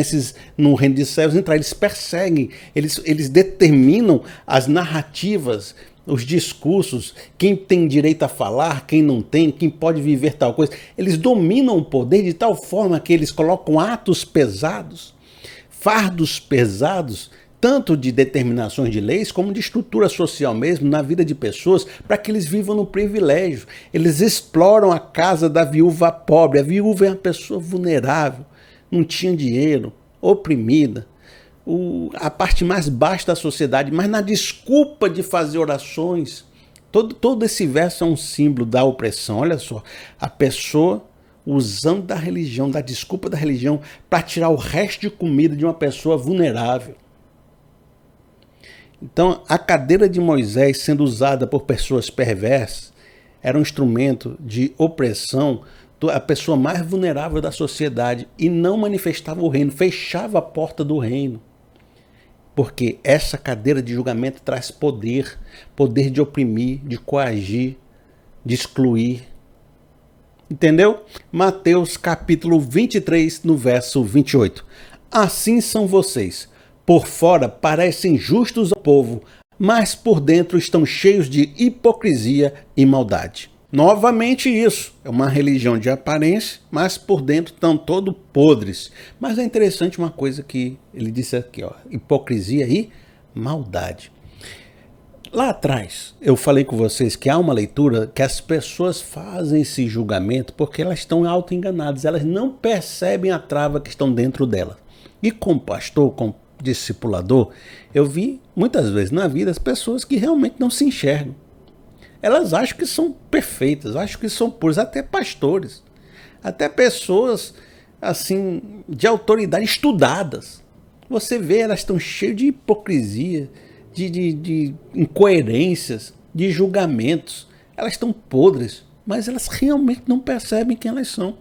no reino dos céus entrar. Eles perseguem, eles determinam as narrativas, os discursos, quem tem direito a falar, quem não tem, quem pode viver tal coisa. Eles dominam o poder de tal forma que eles colocam atos pesados, fardos pesados, tanto de determinações de leis, como de estrutura social mesmo, na vida de pessoas, para que eles vivam no privilégio. Eles exploram a casa da viúva pobre. A viúva é uma pessoa vulnerável, não tinha dinheiro, oprimida, a parte mais baixa da sociedade, mas na desculpa de fazer orações. Todo esse verso é um símbolo da opressão. Olha só, a pessoa usando da religião, da desculpa da religião, para tirar o resto de comida de uma pessoa vulnerável. Então, a cadeira de Moisés, sendo usada por pessoas perversas, era um instrumento de opressão da pessoa mais vulnerável da sociedade e não manifestava o reino, fechava a porta do reino. Porque essa cadeira de julgamento traz poder, poder de oprimir, de coagir, de excluir. Entendeu? Mateus capítulo 23, no verso 28. Assim são vocês. Por fora parecem justos ao povo, mas por dentro estão cheios de hipocrisia e maldade. Novamente isso, é uma religião de aparência, mas por dentro estão todos podres. Mas é interessante uma coisa que ele disse aqui, ó, hipocrisia e maldade. Lá atrás, eu falei com vocês que há uma leitura que as pessoas fazem esse julgamento porque elas estão auto-enganadas, elas não percebem a trava que estão dentro dela. E como pastor, como discipulador, eu vi muitas vezes na vida as pessoas que realmente não se enxergam. Elas acham que são perfeitas, acham que são puras, até pastores, até pessoas assim de autoridade estudadas. Você vê, elas estão cheias de hipocrisia, de incoerências, de julgamentos. Elas estão podres, mas elas realmente não percebem quem elas são.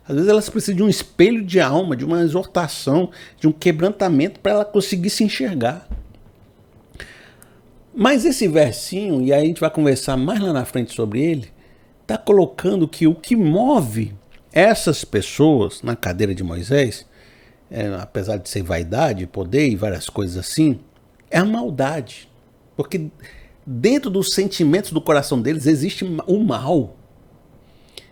Às vezes elas precisam de um espelho de alma, de uma exortação, de um quebrantamento para ela conseguir se enxergar. Mas esse versinho, e aí a gente vai conversar mais lá na frente sobre ele, está colocando que o que move essas pessoas na cadeira de Moisés, apesar de ser vaidade, poder e várias coisas assim, é a maldade. Porque dentro dos sentimentos do coração deles existe o mal.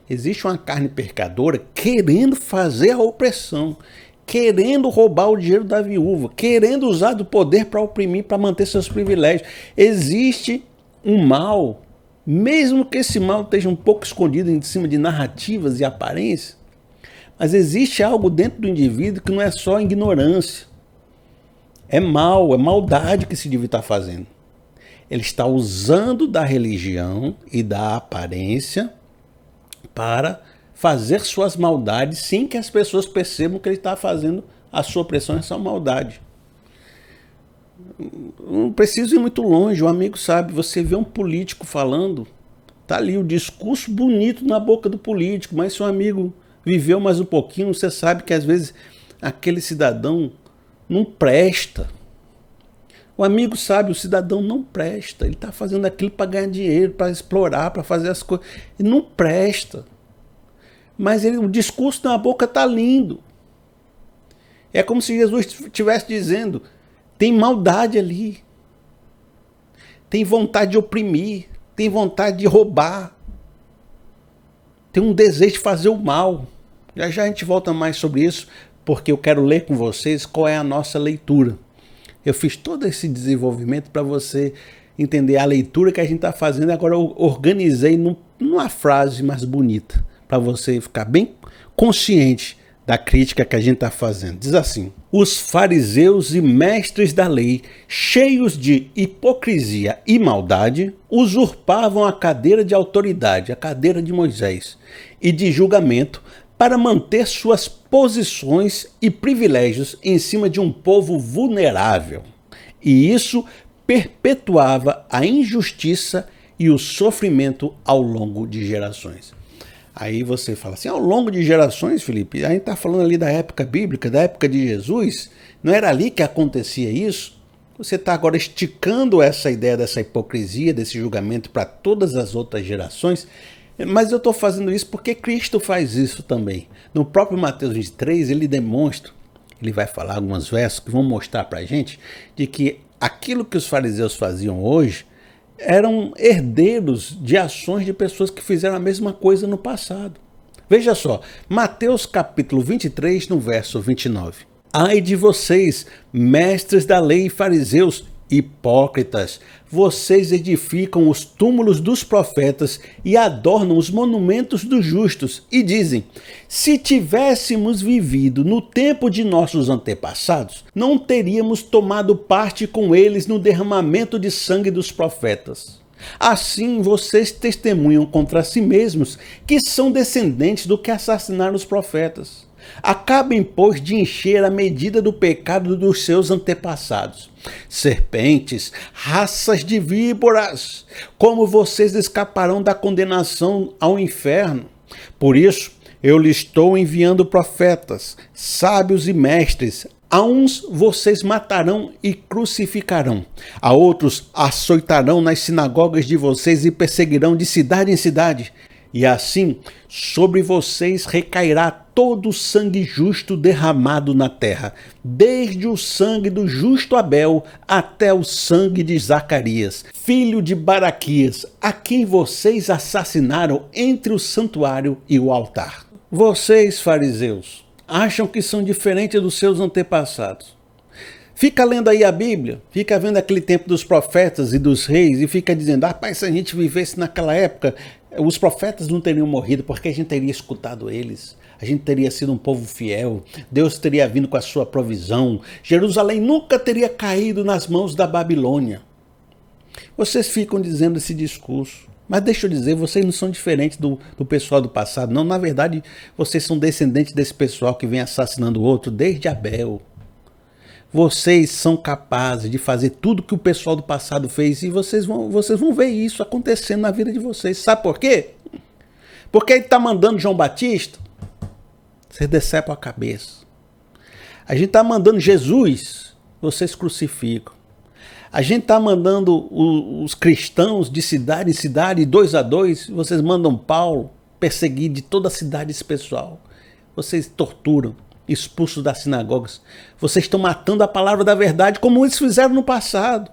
Existe uma carne pecadora querendo fazer a opressão, querendo roubar o dinheiro da viúva, querendo usar do poder para oprimir, para manter seus privilégios. Existe um mal, mesmo que esse mal esteja um pouco escondido em cima de narrativas e aparências, mas existe algo dentro do indivíduo que não é só ignorância. É mal, é maldade que esse indivíduo está fazendo. Ele está usando da religião e da aparência para fazer suas maldades sem que as pessoas percebam que ele está fazendo a sua opressão e a sua maldade. Não preciso ir muito longe, o amigo sabe, você vê um político falando, tá ali o discurso bonito na boca do político, mas se o amigo viveu mais um pouquinho, você sabe que às vezes aquele cidadão não presta. O amigo sabe, o cidadão não presta, ele está fazendo aquilo para ganhar dinheiro, para explorar, para fazer as coisas, ele não presta. Mas o discurso na boca está lindo. É como se Jesus estivesse dizendo, tem maldade ali, tem vontade de oprimir, tem vontade de roubar, tem um desejo de fazer o mal. Já já a gente volta mais sobre isso, porque eu quero ler com vocês qual é a nossa leitura. Eu fiz todo esse desenvolvimento para você entender a leitura que a gente está fazendo, agora eu organizei numa frase mais bonita, para você ficar bem consciente da crítica que a gente está fazendo. Diz assim: os fariseus e mestres da lei, cheios de hipocrisia e maldade, usurpavam a cadeira de autoridade, a cadeira de Moisés, e de julgamento, para manter suas posições e privilégios em cima de um povo vulnerável. E isso perpetuava a injustiça e o sofrimento ao longo de gerações. Aí você fala assim, ao longo de gerações, Felipe, a gente está falando ali da época bíblica, da época de Jesus, não era ali que acontecia isso? Você está agora esticando essa ideia dessa hipocrisia, desse julgamento para todas as outras gerações, mas eu estou fazendo isso porque Cristo faz isso também. No próprio Mateus 23, ele demonstra, ele vai falar alguns versos que vão mostrar para a gente, de que aquilo que os fariseus faziam hoje, eram herdeiros de ações de pessoas que fizeram a mesma coisa no passado. Veja só, Mateus capítulo 23, no verso 29. Ai de vocês, mestres da lei e fariseus, hipócritas, vocês edificam os túmulos dos profetas e adornam os monumentos dos justos e dizem, se tivéssemos vivido no tempo de nossos antepassados, não teríamos tomado parte com eles no derramamento de sangue dos profetas. Assim vocês testemunham contra si mesmos que são descendentes do que assassinaram os profetas. Acabem, pois, de encher a medida do pecado dos seus antepassados. Serpentes, raças de víboras, como vocês escaparão da condenação ao inferno? Por isso, eu lhes estou enviando profetas, sábios e mestres. A uns vocês matarão e crucificarão, a outros açoitarão nas sinagogas de vocês e perseguirão de cidade em cidade. E assim, sobre vocês recairá todo o sangue justo derramado na terra, desde o sangue do justo Abel até o sangue de Zacarias, filho de Baraquias, a quem vocês assassinaram entre o santuário e o altar. Vocês, fariseus, acham que são diferentes dos seus antepassados. Fica lendo aí a Bíblia, fica vendo aquele tempo dos profetas e dos reis e fica dizendo, rapaz, se a gente vivesse naquela época, os profetas não teriam morrido porque a gente teria escutado eles. A gente teria sido um povo fiel, Deus teria vindo com a sua provisão, Jerusalém nunca teria caído nas mãos da Babilônia. Vocês ficam dizendo esse discurso, mas deixa eu dizer, vocês não são diferentes do pessoal do passado, não, na verdade, vocês são descendentes desse pessoal que vem assassinando o outro desde Abel. Vocês são capazes de fazer tudo que o pessoal do passado fez e vocês vão ver isso acontecendo na vida de vocês. Sabe por quê? Porque ele está mandando João Batista, vocês decepam a cabeça. A gente está mandando Jesus, vocês crucificam. A gente está mandando os cristãos de cidade em cidade, 2 a 2, vocês mandam Paulo perseguir de toda a cidade esse pessoal. Vocês torturam, expulsos das sinagogas. Vocês estão matando a palavra da verdade como eles fizeram no passado.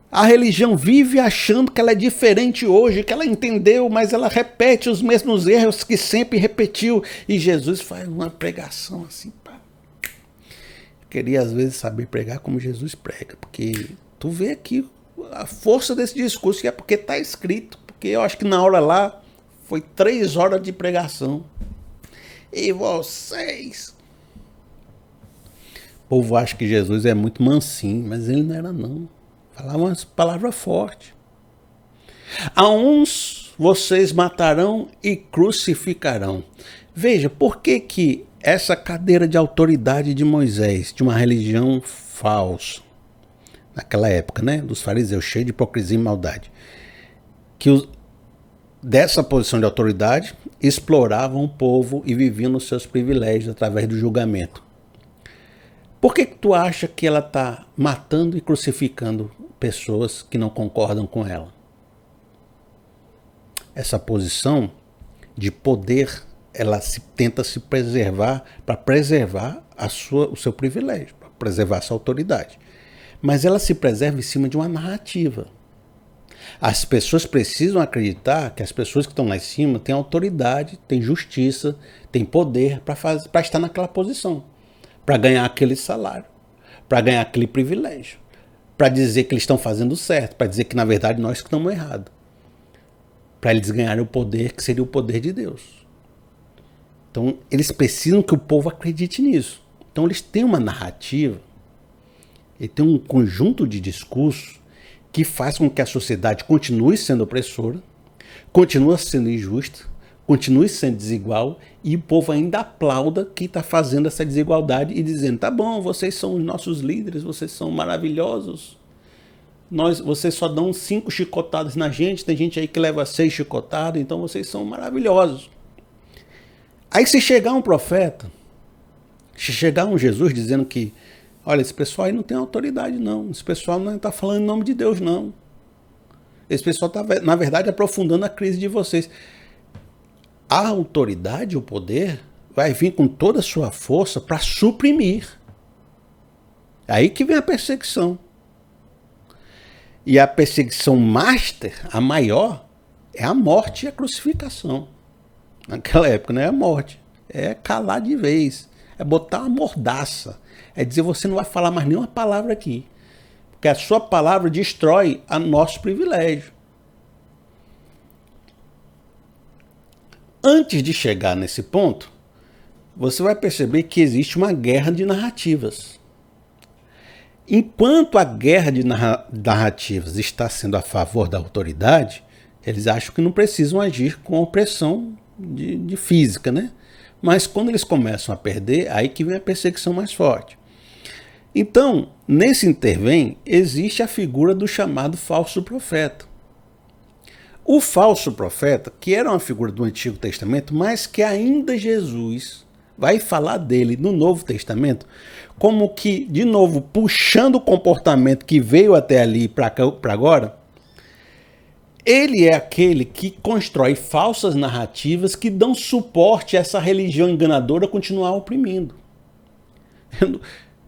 A religião vive achando que ela é diferente hoje, que ela entendeu, mas ela repete os mesmos erros que sempre repetiu. E Jesus faz uma pregação assim, pá. Queria às vezes saber pregar como Jesus prega, porque tu vê aqui a força desse discurso, que é porque está escrito, porque eu acho que na hora lá foi 3 horas de pregação. E vocês? O povo acha que Jesus é muito mansinho, mas ele não era não. Falava umas palavras fortes. A uns vocês matarão e crucificarão. Veja, por que essa cadeira de autoridade de Moisés, de uma religião falsa, naquela época, né, dos fariseus, cheio de hipocrisia e maldade, que dessa posição de autoridade exploravam o povo e viviam nos seus privilégios através do julgamento. Por que tu acha que ela está matando e crucificando pessoas que não concordam com ela? Essa posição de poder, ela tenta se preservar para preservar o seu privilégio, para preservar a sua autoridade. Mas ela se preserva em cima de uma narrativa. As pessoas precisam acreditar que as pessoas que estão lá em cima têm autoridade, têm justiça, têm poder para estar naquela posição, para ganhar aquele salário, para ganhar aquele privilégio, para dizer que eles estão fazendo certo, para dizer que na verdade nós que estamos errados, para eles ganharem o poder que seria o poder de Deus. Então eles precisam que o povo acredite nisso. Então eles têm uma narrativa, e tem um conjunto de discursos que faz com que a sociedade continue sendo opressora, continue sendo injusta, continue sendo desigual, e o povo ainda aplauda quem está fazendo essa desigualdade e dizendo, tá bom, vocês são os nossos líderes, vocês são maravilhosos, vocês só dão 5 chicotadas na gente, tem gente aí que leva 6 chicotadas, então vocês são maravilhosos. Aí se chegar um profeta, se chegar um Jesus dizendo que, olha, esse pessoal aí não tem autoridade não, esse pessoal não está falando em nome de Deus não, esse pessoal está, na verdade, aprofundando a crise de vocês. A autoridade, o poder, vai vir com toda a sua força para suprimir. Aí que vem a perseguição. E a perseguição master, a maior, é a morte e a crucificação. Naquela época não é a morte, é calar de vez, é botar uma mordaça, é dizer você não vai falar mais nenhuma palavra aqui, porque a sua palavra destrói o nosso privilégio. Antes de chegar nesse ponto, você vai perceber que existe uma guerra de narrativas. Enquanto a guerra de narrativas está sendo a favor da autoridade, eles acham que não precisam agir com opressão de física, né? Mas quando eles começam a perder, aí que vem a perseguição mais forte. Então, nesse intervém, existe a figura do chamado falso profeta. O falso profeta, que era uma figura do Antigo Testamento, mas que ainda Jesus vai falar dele no Novo Testamento, como que, de novo, puxando o comportamento que veio até ali para agora, ele é aquele que constrói falsas narrativas que dão suporte a essa religião enganadora continuar oprimindo.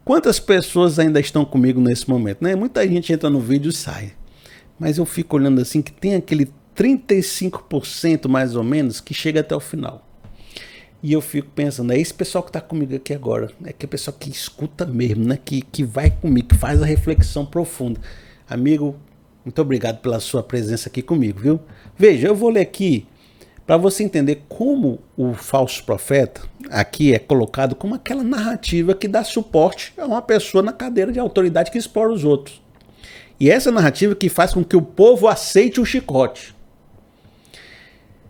Quantas pessoas ainda estão comigo nesse momento, né? Muita gente entra no vídeo e sai. Mas eu fico olhando assim que tem aquele 35% mais ou menos que chega até o final. E eu fico pensando, é esse pessoal que está comigo aqui agora, é aquele pessoal que escuta mesmo, né? que vai comigo, que faz a reflexão profunda. Amigo, muito obrigado pela sua presença aqui comigo, viu? Veja, eu vou ler aqui para você entender como o falso profeta aqui é colocado como aquela narrativa que dá suporte a uma pessoa na cadeira de autoridade que explora os outros. E essa narrativa que faz com que o povo aceite o chicote.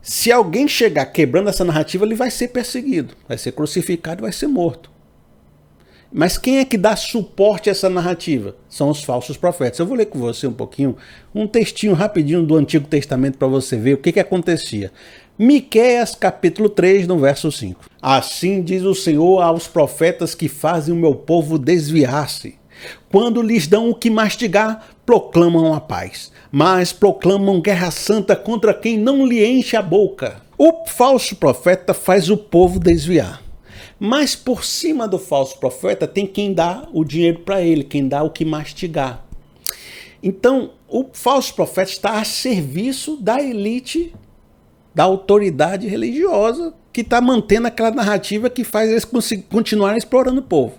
Se alguém chegar quebrando essa narrativa, ele vai ser perseguido, vai ser crucificado, vai ser morto. Mas quem é que dá suporte a essa narrativa? São os falsos profetas. Eu vou ler com você um pouquinho, um textinho rapidinho do Antigo Testamento para você ver o que acontecia. Miqueias capítulo 3, no verso 5. Assim diz o Senhor aos profetas que fazem o meu povo desviar-se. Quando lhes dão o que mastigar, proclamam a paz, mas proclamam guerra santa contra quem não lhe enche a boca. O falso profeta faz o povo desviar. Mas por cima do falso profeta tem quem dá o dinheiro para ele, quem dá o que mastigar. Então, o falso profeta está a serviço da elite, da autoridade religiosa, que está mantendo aquela narrativa que faz eles continuarem explorando o povo.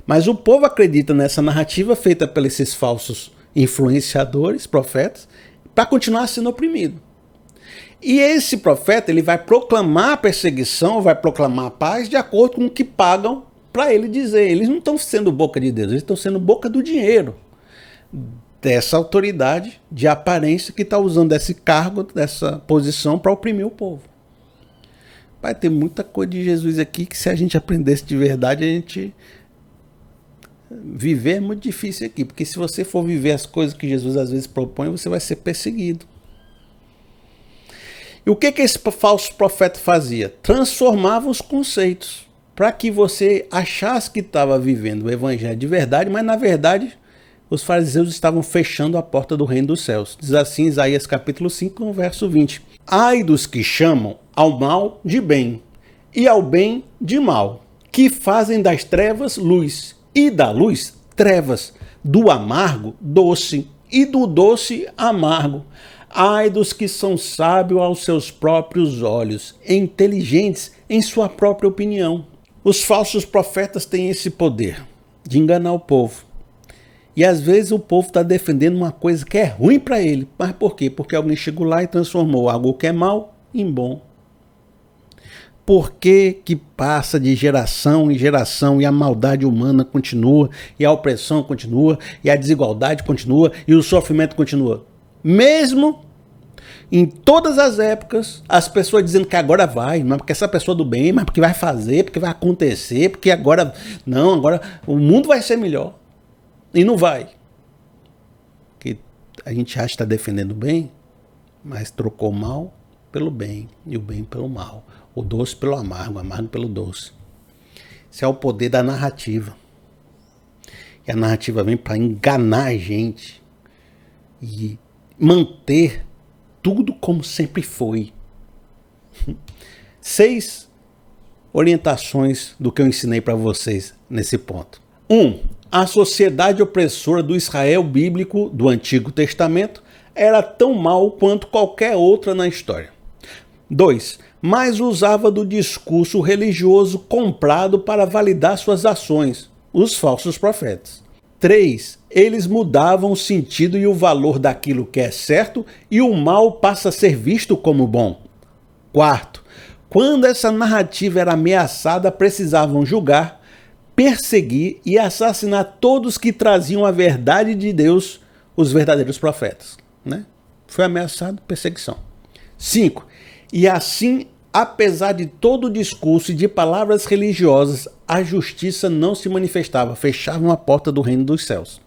Mas o povo acredita nessa narrativa feita pelos esses falsos influenciadores, profetas, para continuar sendo oprimido. E esse profeta ele vai proclamar a perseguição, vai proclamar a paz de acordo com o que pagam para ele dizer. Eles não estão sendo boca de Deus, eles estão sendo boca do dinheiro dessa autoridade de aparência que está usando esse cargo, dessa posição para oprimir o povo. Vai ter muita coisa de Jesus aqui que se a gente aprendesse de verdade, a gente viver é muito difícil aqui, porque se você for viver as coisas que Jesus às vezes propõe, você vai ser perseguido. E o que esse falso profeta fazia? Transformava os conceitos para que você achasse que estava vivendo o evangelho de verdade, mas na verdade os fariseus estavam fechando a porta do reino dos céus. Diz assim Isaías capítulo 5, no verso 20. Ai dos que chamam ao mal de bem e ao bem de mal, que fazem das trevas luz e da luz trevas, do amargo doce e do doce amargo. Ai dos que são sábios aos seus próprios olhos, inteligentes em sua própria opinião. Os falsos profetas têm esse poder de enganar o povo. E às vezes o povo está defendendo uma coisa que é ruim para ele. Mas por quê? Porque alguém chegou lá e transformou algo que é mal em bom. Por que que passa de geração em geração e a maldade humana continua, e a opressão continua, e a desigualdade continua, e o sofrimento continua? Mesmo em todas as épocas, as pessoas dizendo que agora vai, mas porque essa pessoa do bem, mas porque vai fazer, porque vai acontecer, porque agora, não, agora o mundo vai ser melhor. E não vai. Porque a gente acha que está defendendo o bem, mas trocou o mal pelo bem e o bem pelo mal. O doce pelo amargo, o amargo pelo doce. Esse é o poder da narrativa. E a narrativa vem para enganar a gente e manter tudo como sempre foi. 6 orientações do que eu ensinei para vocês nesse ponto. 1. A sociedade opressora do Israel bíblico do Antigo Testamento era tão mal quanto qualquer outra na história. 2. Mas usava do discurso religioso comprado para validar suas ações, os falsos profetas. 3. Eles mudavam o sentido e o valor daquilo que é certo e o mal passa a ser visto como bom. 4. Quando essa narrativa era ameaçada, precisavam julgar, perseguir e assassinar todos que traziam a verdade de Deus, os verdadeiros profetas. Né? Foi ameaçado, perseguição. 5. E assim, apesar de todo o discurso e de palavras religiosas, a justiça não se manifestava, fechavam a porta do reino dos céus.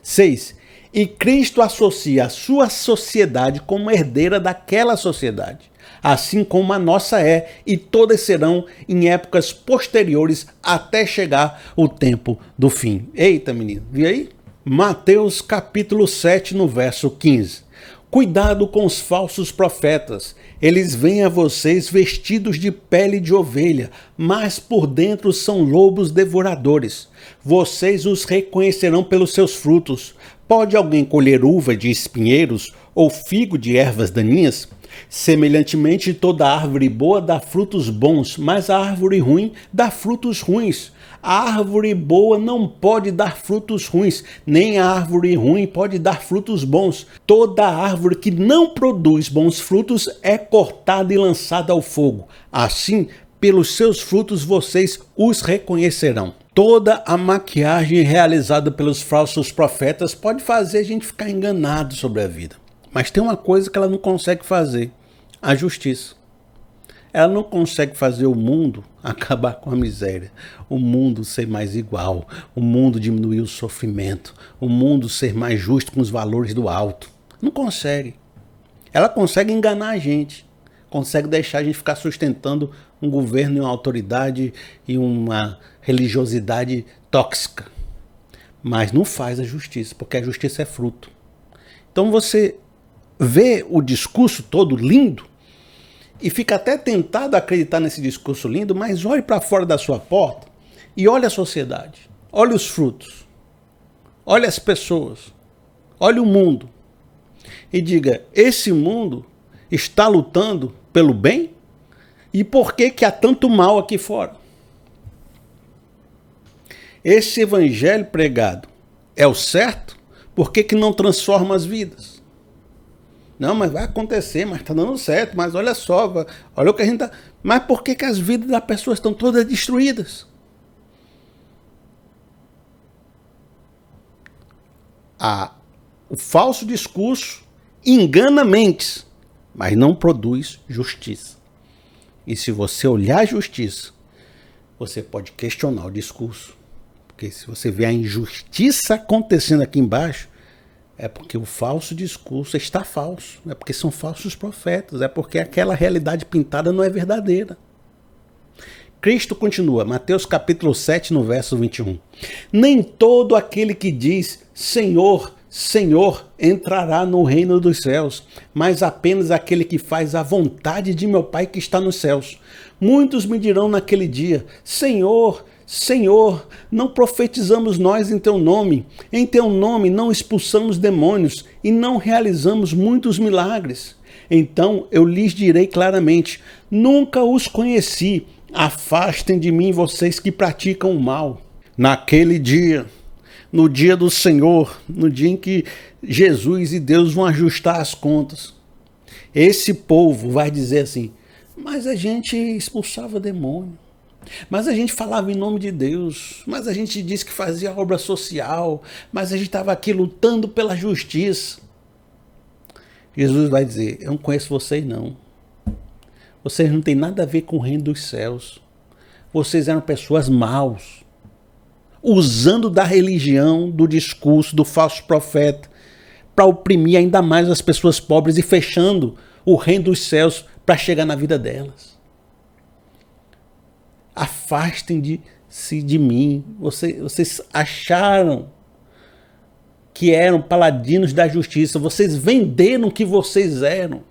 6. E Cristo associa a sua sociedade como herdeira daquela sociedade, assim como a nossa é, e todas serão em épocas posteriores até chegar o tempo do fim. Eita, menino, viu aí? Mateus capítulo 7, no verso 15. Cuidado com os falsos profetas. Eles vêm a vocês vestidos de pele de ovelha, mas por dentro são lobos devoradores. Vocês os reconhecerão pelos seus frutos. Pode alguém colher uva de espinheiros ou figo de ervas daninhas? Semelhantemente, toda árvore boa dá frutos bons, mas a árvore ruim dá frutos ruins. A árvore boa não pode dar frutos ruins, nem a árvore ruim pode dar frutos bons. Toda árvore que não produz bons frutos é cortada e lançada ao fogo. Assim, pelos seus frutos vocês os reconhecerão. Toda a maquiagem realizada pelos falsos profetas pode fazer a gente ficar enganado sobre a vida. Mas tem uma coisa que ela não consegue fazer: a justiça. Ela não consegue fazer o mundo acabar com a miséria, o mundo ser mais igual, o mundo diminuir o sofrimento, o mundo ser mais justo com os valores do alto. Não consegue. Ela consegue enganar a gente, consegue deixar a gente ficar sustentando um governo e uma autoridade e uma religiosidade tóxica. mas não faz a justiça, porque a justiça é fruto. Então você vê o discurso todo lindo e fica até tentado a acreditar nesse discurso lindo, mas olhe para fora da sua porta e olhe a sociedade, olhe os frutos, olhe as pessoas, olhe o mundo e diga, esse mundo está lutando pelo bem? E por que que há tanto mal aqui fora? Esse evangelho pregado é o certo? Por que que não transforma as vidas? Não, mas vai acontecer, mas está dando certo, mas olha só, olha o que a gente está... Mas por que que as vidas das pessoas estão todas destruídas? O falso discurso engana mentes, mas não produz justiça. E se você olhar a justiça, você pode questionar o discurso. Porque se você vê a injustiça acontecendo aqui embaixo, é porque o falso discurso está falso. É porque são falsos profetas. É porque aquela realidade pintada não é verdadeira. Cristo continua, Mateus capítulo 7, no verso 21. Nem todo aquele que diz Senhor, Senhor, entrará no reino dos céus, mas apenas aquele que faz a vontade de meu Pai que está nos céus. Muitos me dirão naquele dia, Senhor, Senhor, não profetizamos nós em teu nome não expulsamos demônios e não realizamos muitos milagres. Então eu lhes direi claramente, nunca os conheci, afastem de mim vocês que praticam o mal. Naquele dia, no dia do Senhor, no dia em que Jesus e Deus vão ajustar as contas, esse povo vai dizer assim, mas a gente expulsava demônio, mas a gente falava em nome de Deus, mas a gente disse que fazia obra social, mas a gente estava aqui lutando pela justiça. Jesus vai dizer, eu não conheço vocês não. Vocês não têm nada a ver com o reino dos céus. Vocês eram pessoas maus, usando da religião, do discurso, do falso profeta, para oprimir ainda mais as pessoas pobres e fechando o reino dos céus para chegar na vida delas. Afastem-se de mim. Vocês acharam que eram paladinos da justiça. Vocês venderam que vocês eram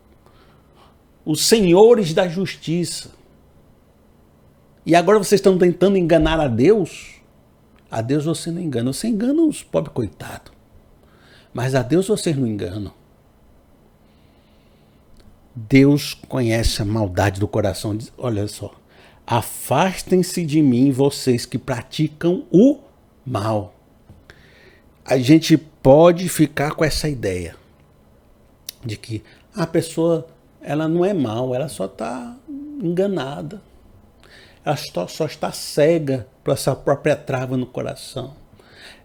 os senhores da justiça. E agora vocês estão tentando enganar a Deus? A Deus você não engana. Você engana os pobres coitados. Mas a Deus vocês não enganam. Deus conhece a maldade do coração. Olha só. Afastem-se de mim, vocês que praticam o mal. A gente pode ficar com essa ideia de que a pessoa ela não é mal, ela só está enganada. Ela só está cega para essa própria trava no coração.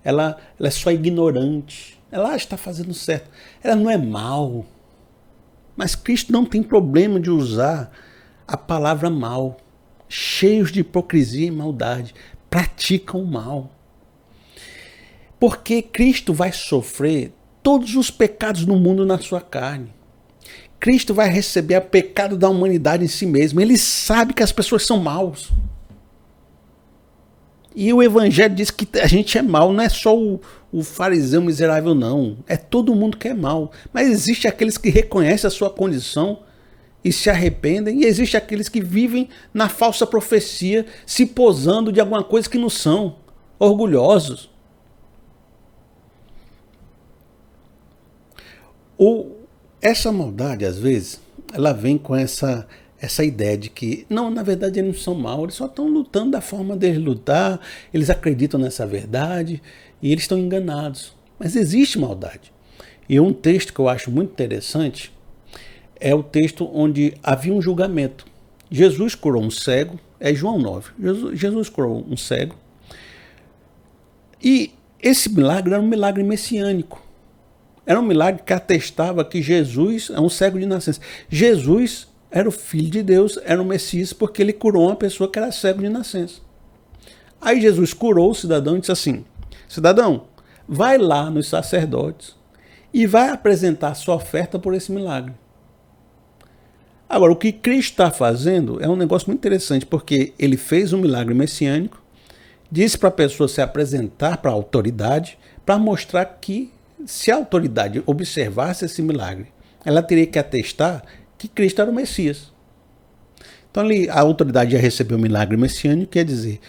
Ela é só ignorante. Ela está fazendo certo. Ela não é mal. Mas Cristo não tem problema de usar a palavra mal. Cheios de hipocrisia e maldade. Praticam o mal. Porque Cristo vai sofrer todos os pecados do mundo na sua carne. Cristo vai receber o pecado da humanidade em si mesmo. Ele sabe que as pessoas são maus. E o Evangelho diz que a gente é mau. Não é só o fariseu miserável, não. É todo mundo que é mau. Mas existe aqueles que reconhecem a sua condição e se arrependem. E existe aqueles que vivem na falsa profecia, se posando de alguma coisa que não são. Orgulhosos. Essa maldade, às vezes, ela vem com essa ideia de que, não, na verdade eles não são maus, eles só estão lutando da forma deles lutar, eles acreditam nessa verdade e eles estão enganados. Mas existe maldade. E um texto que eu acho muito interessante é o texto onde havia um julgamento. Jesus curou um cego, é João 9. Jesus curou um cego. E esse milagre era um milagre messiânico. Era um milagre que atestava que Jesus é um cego de nascença. Jesus era o Filho de Deus, era o Messias, porque ele curou uma pessoa que era cego de nascença. Aí Jesus curou o cidadão e disse assim, cidadão, vai lá nos sacerdotes e vai apresentar sua oferta por esse milagre. Agora, o que Cristo está fazendo é um negócio muito interessante, porque ele fez um milagre messiânico Disse para a pessoa se apresentar para a autoridade para mostrar que, se a autoridade observasse esse milagre, ela teria que atestar que Cristo era o Messias. Então ali, a autoridade já recebeu o milagre messiânico, quer dizer,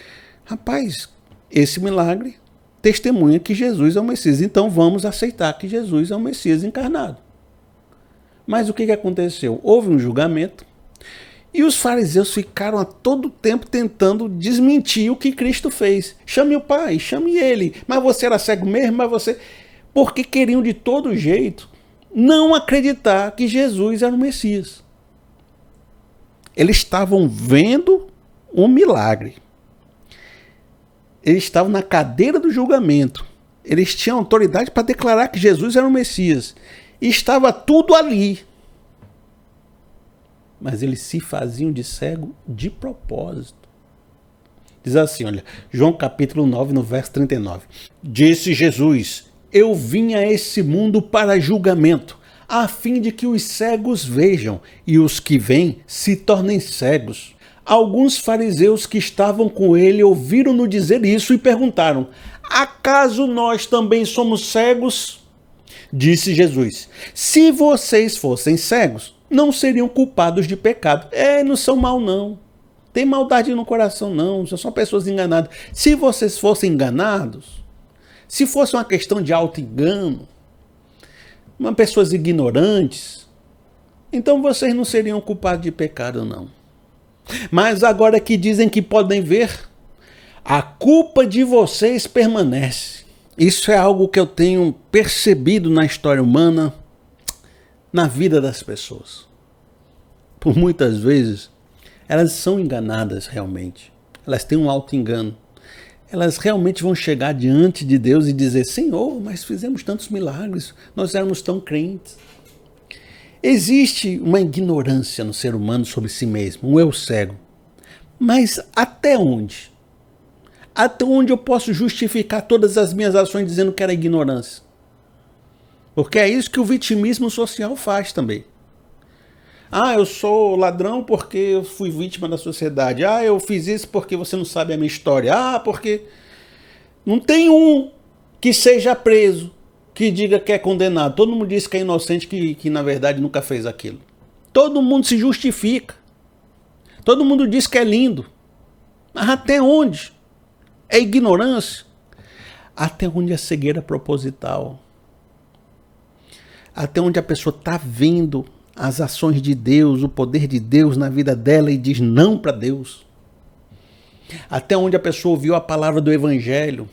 rapaz, esse milagre testemunha que Jesus é o Messias, então vamos aceitar que Jesus é o Messias encarnado. Mas o que aconteceu? Houve um julgamento e os fariseus ficaram a todo tempo tentando desmentir o que Cristo fez. Chame o Pai, chame ele, mas você era cego mesmo, mas você... Porque queriam de todo jeito não acreditar que Jesus era o Messias. Eles estavam vendo um milagre. Eles estavam na cadeira do julgamento. Eles tinham autoridade para declarar que Jesus era o Messias. E estava tudo ali. Mas eles se faziam de cego de propósito. Diz assim, olha, João capítulo 9, no verso 39. Disse Jesus: eu vim a esse mundo para julgamento, a fim de que os cegos vejam e os que veem se tornem cegos. Alguns fariseus que estavam com ele ouviram-no dizer isso e perguntaram: acaso nós também somos cegos? Disse Jesus: se vocês fossem cegos, não seriam culpados de pecado. Não são mal não. Tem maldade no coração não, são só pessoas enganadas. Se vocês fossem enganados, se fosse uma questão de auto-engano, pessoas ignorantes, então vocês não seriam culpados de pecado não. Mas agora que dizem que podem ver, a culpa de vocês permanece. Isso é algo que eu tenho percebido na história humana, na vida das pessoas. Por muitas vezes, elas são enganadas realmente. Elas têm um auto-engano. Elas realmente vão chegar diante de Deus e dizer: Senhor, mas fizemos tantos milagres, nós éramos tão crentes. Existe uma ignorância no ser humano sobre si mesmo, um eu cego. Mas até onde? Até onde eu posso justificar todas as minhas ações dizendo que era ignorância? Porque é isso que o vitimismo social faz também. Eu sou ladrão porque eu fui vítima da sociedade. Eu fiz isso porque você não sabe a minha história. Porque não tem um que seja preso, que diga que é condenado. Todo mundo diz que é inocente, que na verdade nunca fez aquilo. Todo mundo se justifica. Todo mundo diz que é lindo. Mas até onde? É ignorância? Até onde é cegueira proposital? Até onde a pessoa está vendo as ações de Deus, o poder de Deus na vida dela e diz não para Deus? Até onde a pessoa ouviu a palavra do Evangelho,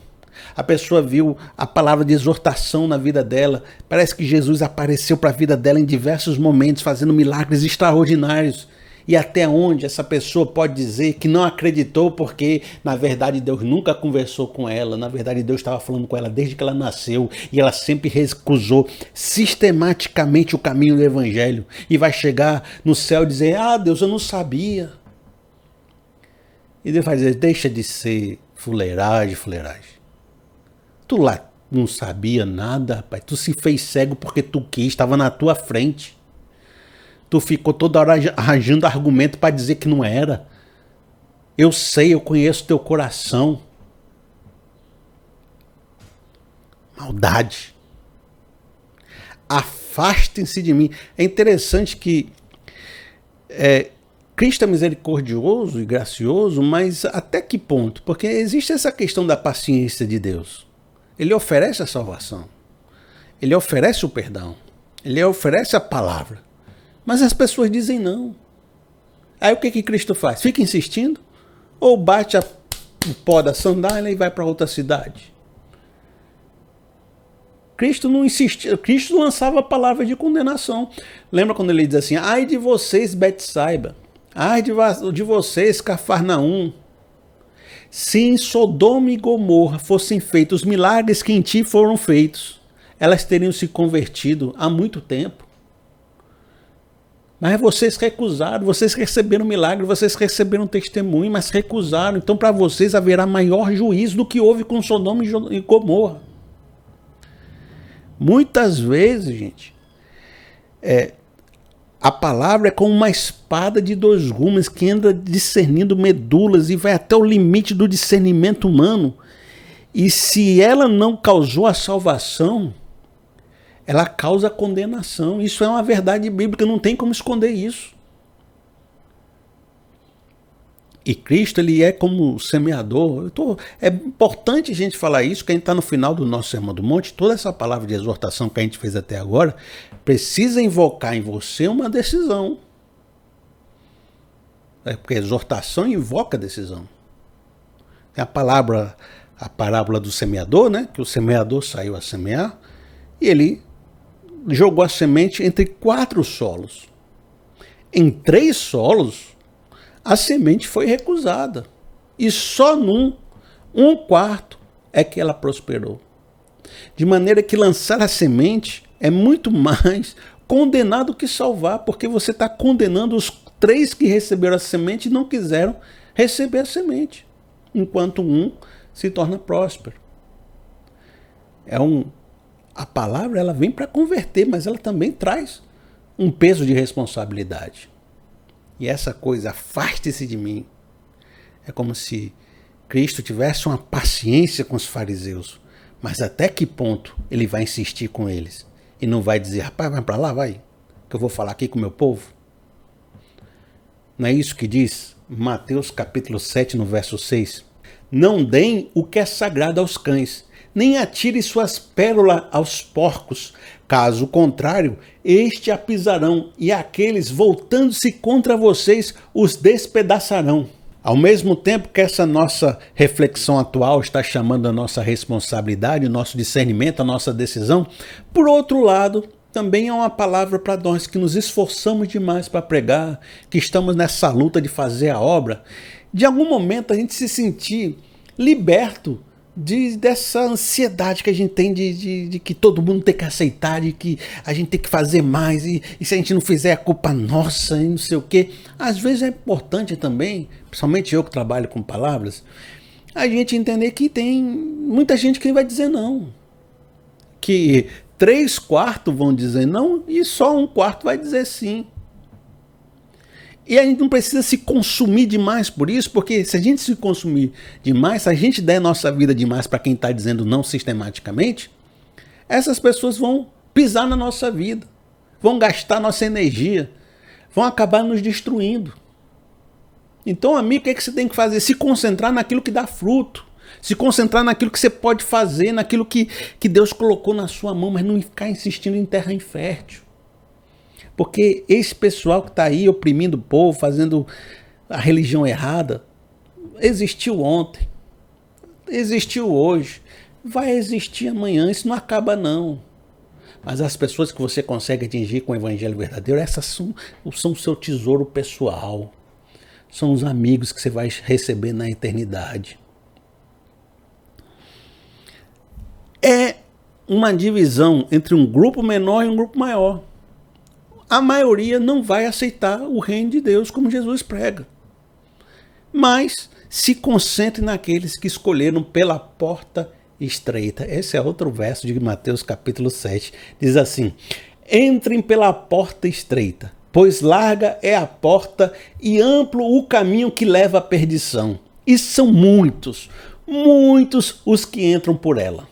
a pessoa viu a palavra de exortação na vida dela, parece que Jesus apareceu para a vida dela em diversos momentos, fazendo milagres extraordinários. E até onde essa pessoa pode dizer que não acreditou porque, na verdade, Deus nunca conversou com ela, na verdade, Deus estava falando com ela desde que ela nasceu e ela sempre recusou sistematicamente o caminho do Evangelho e vai chegar no céu e dizer: Deus, eu não sabia. E Deus vai dizer: deixa de ser fuleiragem. Tu lá não sabia nada, rapaz. Tu se fez cego porque tu quis, estava na tua frente. Tu ficou toda hora arranjando argumento para dizer que não era. Eu sei, eu conheço teu coração. Maldade. Afastem-se de mim. É interessante que Cristo é misericordioso e gracioso, mas até que ponto? Porque existe essa questão da paciência de Deus. Ele oferece a salvação. Ele oferece o perdão. Ele oferece a palavra. Mas as pessoas dizem não. Aí o que Cristo faz? Fica insistindo? Ou bate o pó da sandália e vai para outra cidade? Cristo não insistia. Cristo lançava palavras de condenação. Lembra quando ele diz assim: ai de vocês, Betsaida. Ai de vocês, Cafarnaum. Se em Sodoma e Gomorra fossem feitos os milagres que em ti foram feitos, elas teriam se convertido há muito tempo. Mas vocês recusaram, vocês receberam milagre, vocês receberam testemunho, mas recusaram. Então para vocês haverá maior juízo do que houve com Sodoma e Gomorra. Muitas vezes, gente, A palavra é como uma espada de dois gumes que anda discernindo medulas e vai até o limite do discernimento humano. E se ela não causou a salvação, ela causa a condenação. Isso é uma verdade bíblica, não tem como esconder isso. E Cristo, ele é como semeador. É importante a gente falar isso, que a gente está no final do nosso Sermão do Monte. Toda essa palavra de exortação que a gente fez até agora precisa invocar em você uma decisão. Porque a exortação invoca a decisão. Tem a parábola do semeador, né? Que o semeador saiu a semear e ele jogou a semente entre 4 solos. Em 3 solos, a semente foi recusada. E só num, 1/4, é que ela prosperou. De maneira que lançar a semente é muito mais condenado que salvar, porque você está condenando os 3 que receberam a semente e não quiseram receber a semente, enquanto um se torna próspero. A palavra, ela vem para converter, mas ela também traz um peso de responsabilidade. E essa coisa, afaste-se de mim, é como se Cristo tivesse uma paciência com os fariseus. Mas até que ponto ele vai insistir com eles? E não vai dizer, rapaz, vai para lá, vai, que eu vou falar aqui com o meu povo? Não é isso que diz Mateus capítulo 7, no verso 6? Não deem o que é sagrado aos cães, nem atire suas pérolas aos porcos. Caso contrário, este a pisarão, e aqueles, voltando-se contra vocês, os despedaçarão. Ao mesmo tempo que essa nossa reflexão atual está chamando a nossa responsabilidade, o nosso discernimento, a nossa decisão, por outro lado, também é uma palavra para nós que nos esforçamos demais para pregar, que estamos nessa luta de fazer a obra, de algum momento a gente se sentir liberto dessa ansiedade que a gente tem de que todo mundo tem que aceitar, de que a gente tem que fazer mais, e se a gente não fizer é culpa nossa e não sei o quê. Às vezes é importante também, principalmente eu que trabalho com palavras, a gente entender que tem muita gente que vai dizer não. Que 3/4 vão dizer não e só 1/4 vai dizer sim. E a gente não precisa se consumir demais por isso, porque se a gente se consumir demais, se a gente der nossa vida demais para quem está dizendo não sistematicamente, essas pessoas vão pisar na nossa vida, vão gastar nossa energia, vão acabar nos destruindo. Então, amigo, o que você tem que fazer? Se concentrar naquilo que dá fruto, se concentrar naquilo que você pode fazer, naquilo que Deus colocou na sua mão, mas não ficar insistindo em terra infértil. Porque esse pessoal que está aí oprimindo o povo, fazendo a religião errada, existiu ontem, existiu hoje, vai existir amanhã, isso não acaba não. Mas as pessoas que você consegue atingir com o evangelho verdadeiro, essas são o seu tesouro pessoal, são os amigos que você vai receber na eternidade. É uma divisão entre um grupo menor e um grupo maior. A maioria não vai aceitar o reino de Deus como Jesus prega. Mas se concentre naqueles que escolheram pela porta estreita. Esse é outro verso de Mateus capítulo 7. Diz assim: entrem pela porta estreita, pois larga é a porta e amplo o caminho que leva à perdição. E são muitos os que entram por ela.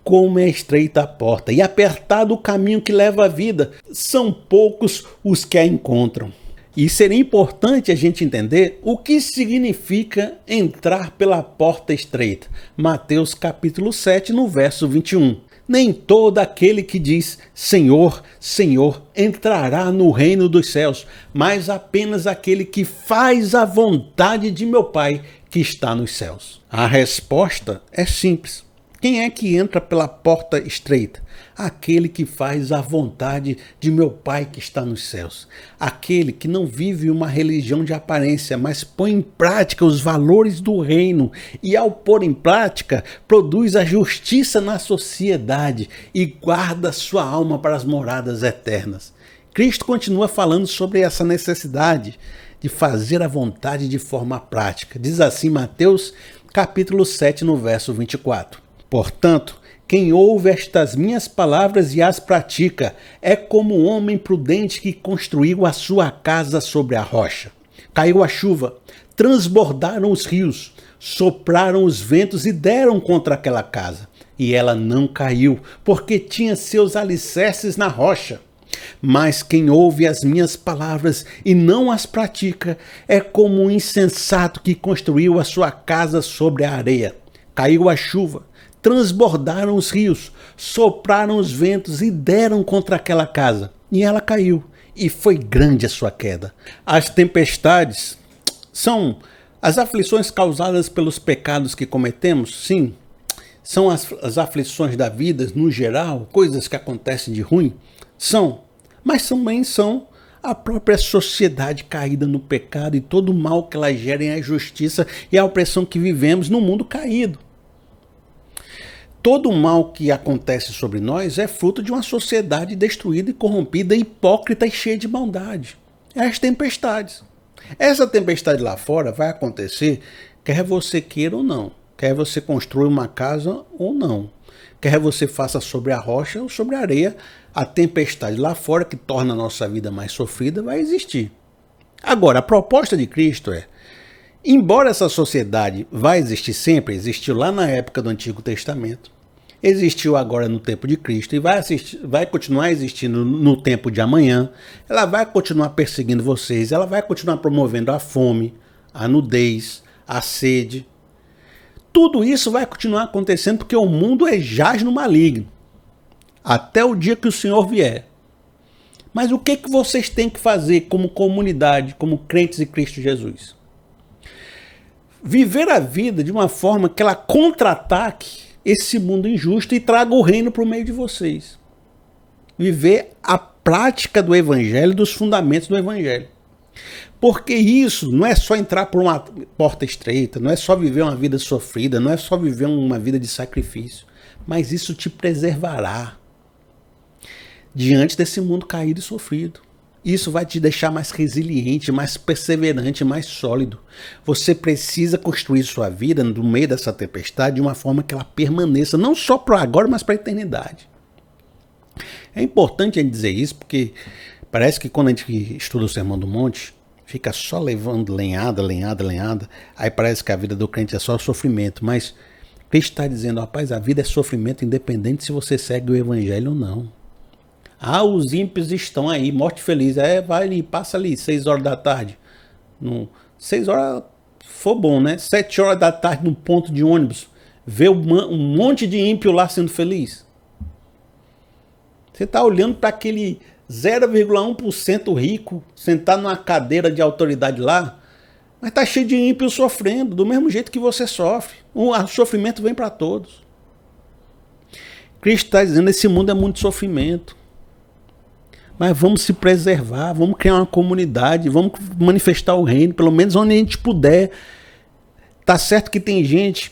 Como é estreita a porta e apertado o caminho que leva à vida, são poucos os que a encontram. E seria importante a gente entender o que significa entrar pela porta estreita. Mateus capítulo 7, no verso 21. Nem todo aquele que diz Senhor, Senhor, entrará no reino dos céus, mas apenas aquele que faz a vontade de meu Pai que está nos céus. A resposta é simples. Quem é que entra pela porta estreita? Aquele que faz a vontade de meu Pai que está nos céus. Aquele que não vive uma religião de aparência, mas põe em prática os valores do reino. E ao pôr em prática, produz a justiça na sociedade e guarda sua alma para as moradas eternas. Cristo continua falando sobre essa necessidade de fazer a vontade de forma prática. Diz assim Mateus capítulo 7, no verso 24. Portanto, quem ouve estas minhas palavras e as pratica é como um homem prudente que construiu a sua casa sobre a rocha. Caiu a chuva, transbordaram os rios, sopraram os ventos e deram contra aquela casa. E ela não caiu, porque tinha seus alicerces na rocha. Mas quem ouve as minhas palavras e não as pratica é como um insensato que construiu a sua casa sobre a areia. Caiu a chuva, transbordaram os rios, sopraram os ventos e deram contra aquela casa. E ela caiu, e foi grande a sua queda. As tempestades são as aflições causadas pelos pecados que cometemos? Sim. São as aflições da vida, no geral, coisas que acontecem de ruim? São. Mas também são a própria sociedade caída no pecado e todo o mal que ela gera em a injustiça e a opressão que vivemos no mundo caído. Todo o mal que acontece sobre nós é fruto de uma sociedade destruída e corrompida, hipócrita e cheia de maldade. É as tempestades. Essa tempestade lá fora vai acontecer, quer você queira ou não. Quer você construa uma casa ou não. Quer você faça sobre a rocha ou sobre a areia, a tempestade lá fora, que torna a nossa vida mais sofrida, vai existir. Agora, a proposta de Cristo é, embora essa sociedade vai existir sempre, existiu lá na época do Antigo Testamento, existiu agora no tempo de Cristo e vai continuar existindo no tempo de amanhã, ela vai continuar perseguindo vocês, ela vai continuar promovendo a fome, a nudez, a sede. Tudo isso vai continuar acontecendo porque o mundo jaz no maligno, até o dia que o Senhor vier. Mas o que vocês têm que fazer como comunidade, como crentes em Cristo Jesus? Viver a vida de uma forma que ela contra-ataque esse mundo injusto e traga o reino para o meio de vocês. Viver a prática do evangelho, dos fundamentos do evangelho. Porque isso não é só entrar por uma porta estreita, não é só viver uma vida sofrida, não é só viver uma vida de sacrifício, mas isso te preservará diante desse mundo caído e sofrido. Isso vai te deixar mais resiliente, mais perseverante, mais sólido. Você precisa construir sua vida no meio dessa tempestade de uma forma que ela permaneça, não só para agora, mas para a eternidade. É importante a gente dizer isso, porque parece que quando a gente estuda o Sermão do Monte, fica só levando lenhada, aí parece que a vida do crente é só sofrimento, mas Cristo está dizendo, rapaz, a vida é sofrimento independente se você segue o evangelho ou não. Ah, os ímpios estão aí, morte feliz. Vai ali, passa ali, 6 horas da tarde. 6 horas for bom, né? 7 horas da tarde no ponto de ônibus. Vê um monte de ímpio lá sendo feliz. Você está olhando para aquele 0,1% rico, sentado numa cadeira de autoridade lá, mas está cheio de ímpio sofrendo, do mesmo jeito que você sofre. O sofrimento vem para todos. Cristo está dizendo, esse mundo é muito sofrimento. Mas vamos se preservar, vamos criar uma comunidade, vamos manifestar o reino, pelo menos onde a gente puder. Tá certo que tem gente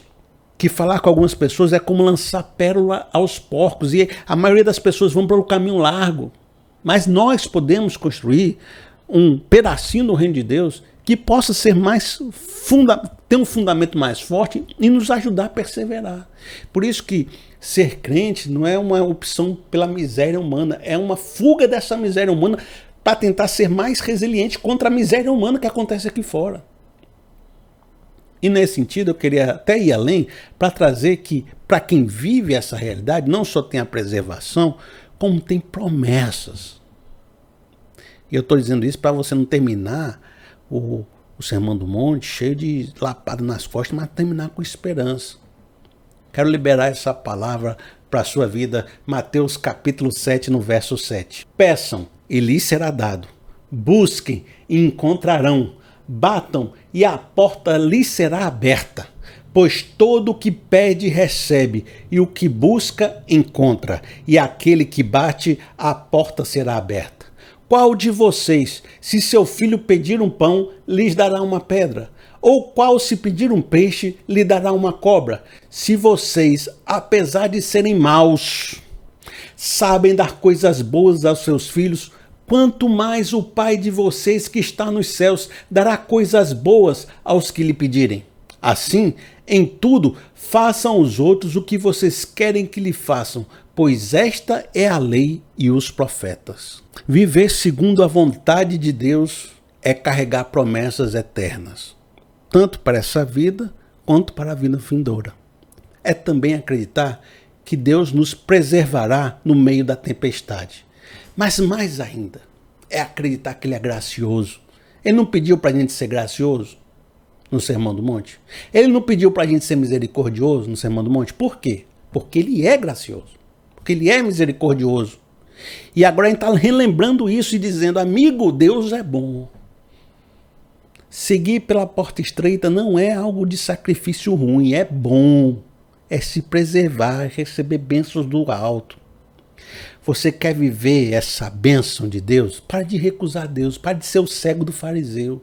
que falar com algumas pessoas é como lançar pérola aos porcos, e a maioria das pessoas vão pelo caminho largo. Mas nós podemos construir um pedacinho do reino de Deus que possa ser ter um fundamento mais forte e nos ajudar a perseverar. Por isso que ser crente não é uma opção pela miséria humana, é uma fuga dessa miséria humana para tentar ser mais resiliente contra a miséria humana que acontece aqui fora. E nesse sentido eu queria até ir além para trazer que para quem vive essa realidade não só tem a preservação, como tem promessas. E eu estou dizendo isso para você não terminar o Sermão do Monte cheio de lapada nas costas, mas terminar com esperança. Quero liberar essa palavra para a sua vida. Mateus capítulo 7, no verso 7. Peçam e lhes será dado. Busquem e encontrarão. Batam e a porta lhes será aberta. Pois todo o que pede recebe, e o que busca encontra, e aquele que bate, a porta será aberta. Qual de vocês, se seu filho pedir um pão, lhes dará uma pedra? Ou qual, se pedir um peixe, lhe dará uma cobra? Se vocês, apesar de serem maus, sabem dar coisas boas aos seus filhos, quanto mais o Pai de vocês que está nos céus dará coisas boas aos que lhe pedirem. Assim, Em tudo, façam aos outros o que vocês querem que lhe façam, pois esta é a lei e os profetas. Viver segundo a vontade de Deus é carregar promessas eternas, tanto para essa vida quanto para a vida vindoura. É também acreditar que Deus nos preservará no meio da tempestade. Mas mais ainda, é acreditar que Ele é gracioso. Ele não pediu para a gente ser gracioso no Sermão do Monte? Ele não pediu para a gente ser misericordioso no Sermão do Monte? Por quê? Porque Ele é gracioso. Porque Ele é misericordioso. E agora a gente está relembrando isso e dizendo, amigo, Deus é bom. Seguir pela porta estreita não é algo de sacrifício ruim, é bom. É se preservar, é receber bênçãos do alto. Você quer viver essa bênção de Deus? Pare de recusar Deus, pare de ser o cego do fariseu.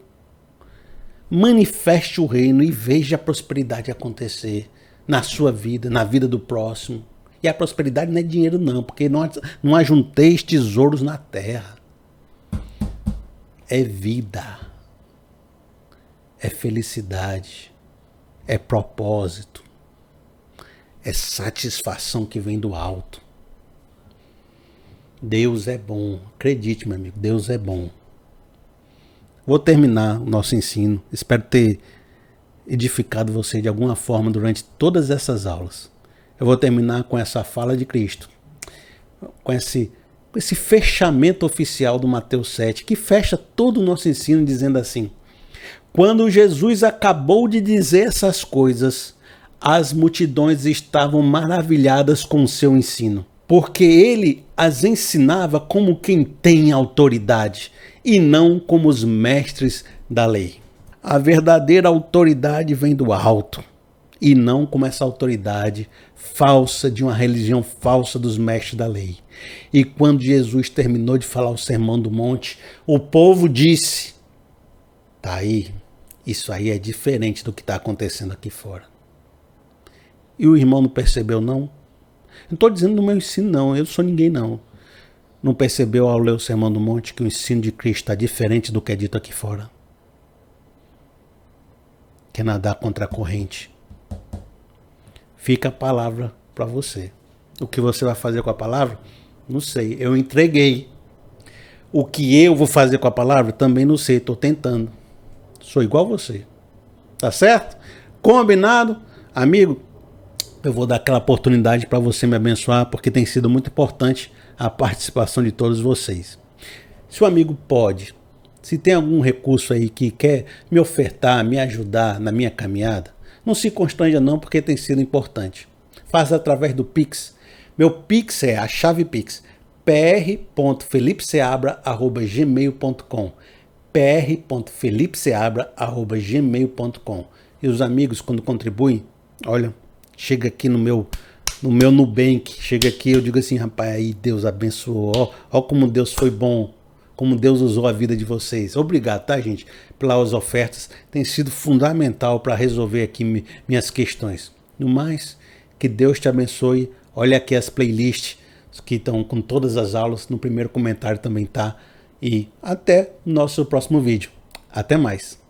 Manifeste o reino e veja a prosperidade acontecer na sua vida, na vida do próximo. E a prosperidade não é dinheiro não, porque não ajunteis tesouros na terra. É vida, é felicidade, é propósito, é satisfação que vem do alto. Deus é bom, acredite, meu amigo, Deus é bom. Vou terminar o nosso ensino, espero ter edificado você de alguma forma durante todas essas aulas. Eu vou terminar com essa fala de Cristo, com esse fechamento oficial do Mateus 7, que fecha todo o nosso ensino dizendo assim: quando Jesus acabou de dizer essas coisas, as multidões estavam maravilhadas com o seu ensino, porque ele as ensinava como quem tem autoridade e não como os mestres da lei. A verdadeira autoridade vem do alto e não como essa autoridade falsa de uma religião falsa dos mestres da lei. E quando Jesus terminou de falar o Sermão do Monte, o povo disse: tá aí, isso aí é diferente do que está acontecendo aqui fora. E o irmão não percebeu, não? Não estou dizendo no meu ensino, não. Eu não sou ninguém, não. Não percebeu ao ler o Sermão do Monte que o ensino de Cristo está diferente do que é dito aqui fora? Quer nadar contra a corrente? Fica a palavra para você. O que você vai fazer com a palavra? Não sei. Eu entreguei. O que eu vou fazer com a palavra? Também não sei. Estou tentando. Sou igual você. Tá certo? Combinado? Amigo, eu vou dar aquela oportunidade para você me abençoar, porque tem sido muito importante a participação de todos vocês. Se o amigo pode, se tem algum recurso aí que quer me ofertar, me ajudar na minha caminhada, não se constranja não, porque tem sido importante. Faça através do Pix. Meu Pix é a chave Pix, pr.felipeseabra@gmail.com, pr.felipeseabra@gmail.com. E os amigos, quando contribuem, olha, chega aqui no meu Nubank, chega aqui, eu digo assim, rapaz, aí Deus abençoou, ó como Deus foi bom, como Deus usou a vida de vocês. Obrigado, tá, gente, pelas ofertas, tem sido fundamental para resolver aqui minhas questões. No mais, que Deus te abençoe. Olha aqui as playlists que estão com todas as aulas, no primeiro comentário também tá. E até o nosso próximo vídeo. Até mais.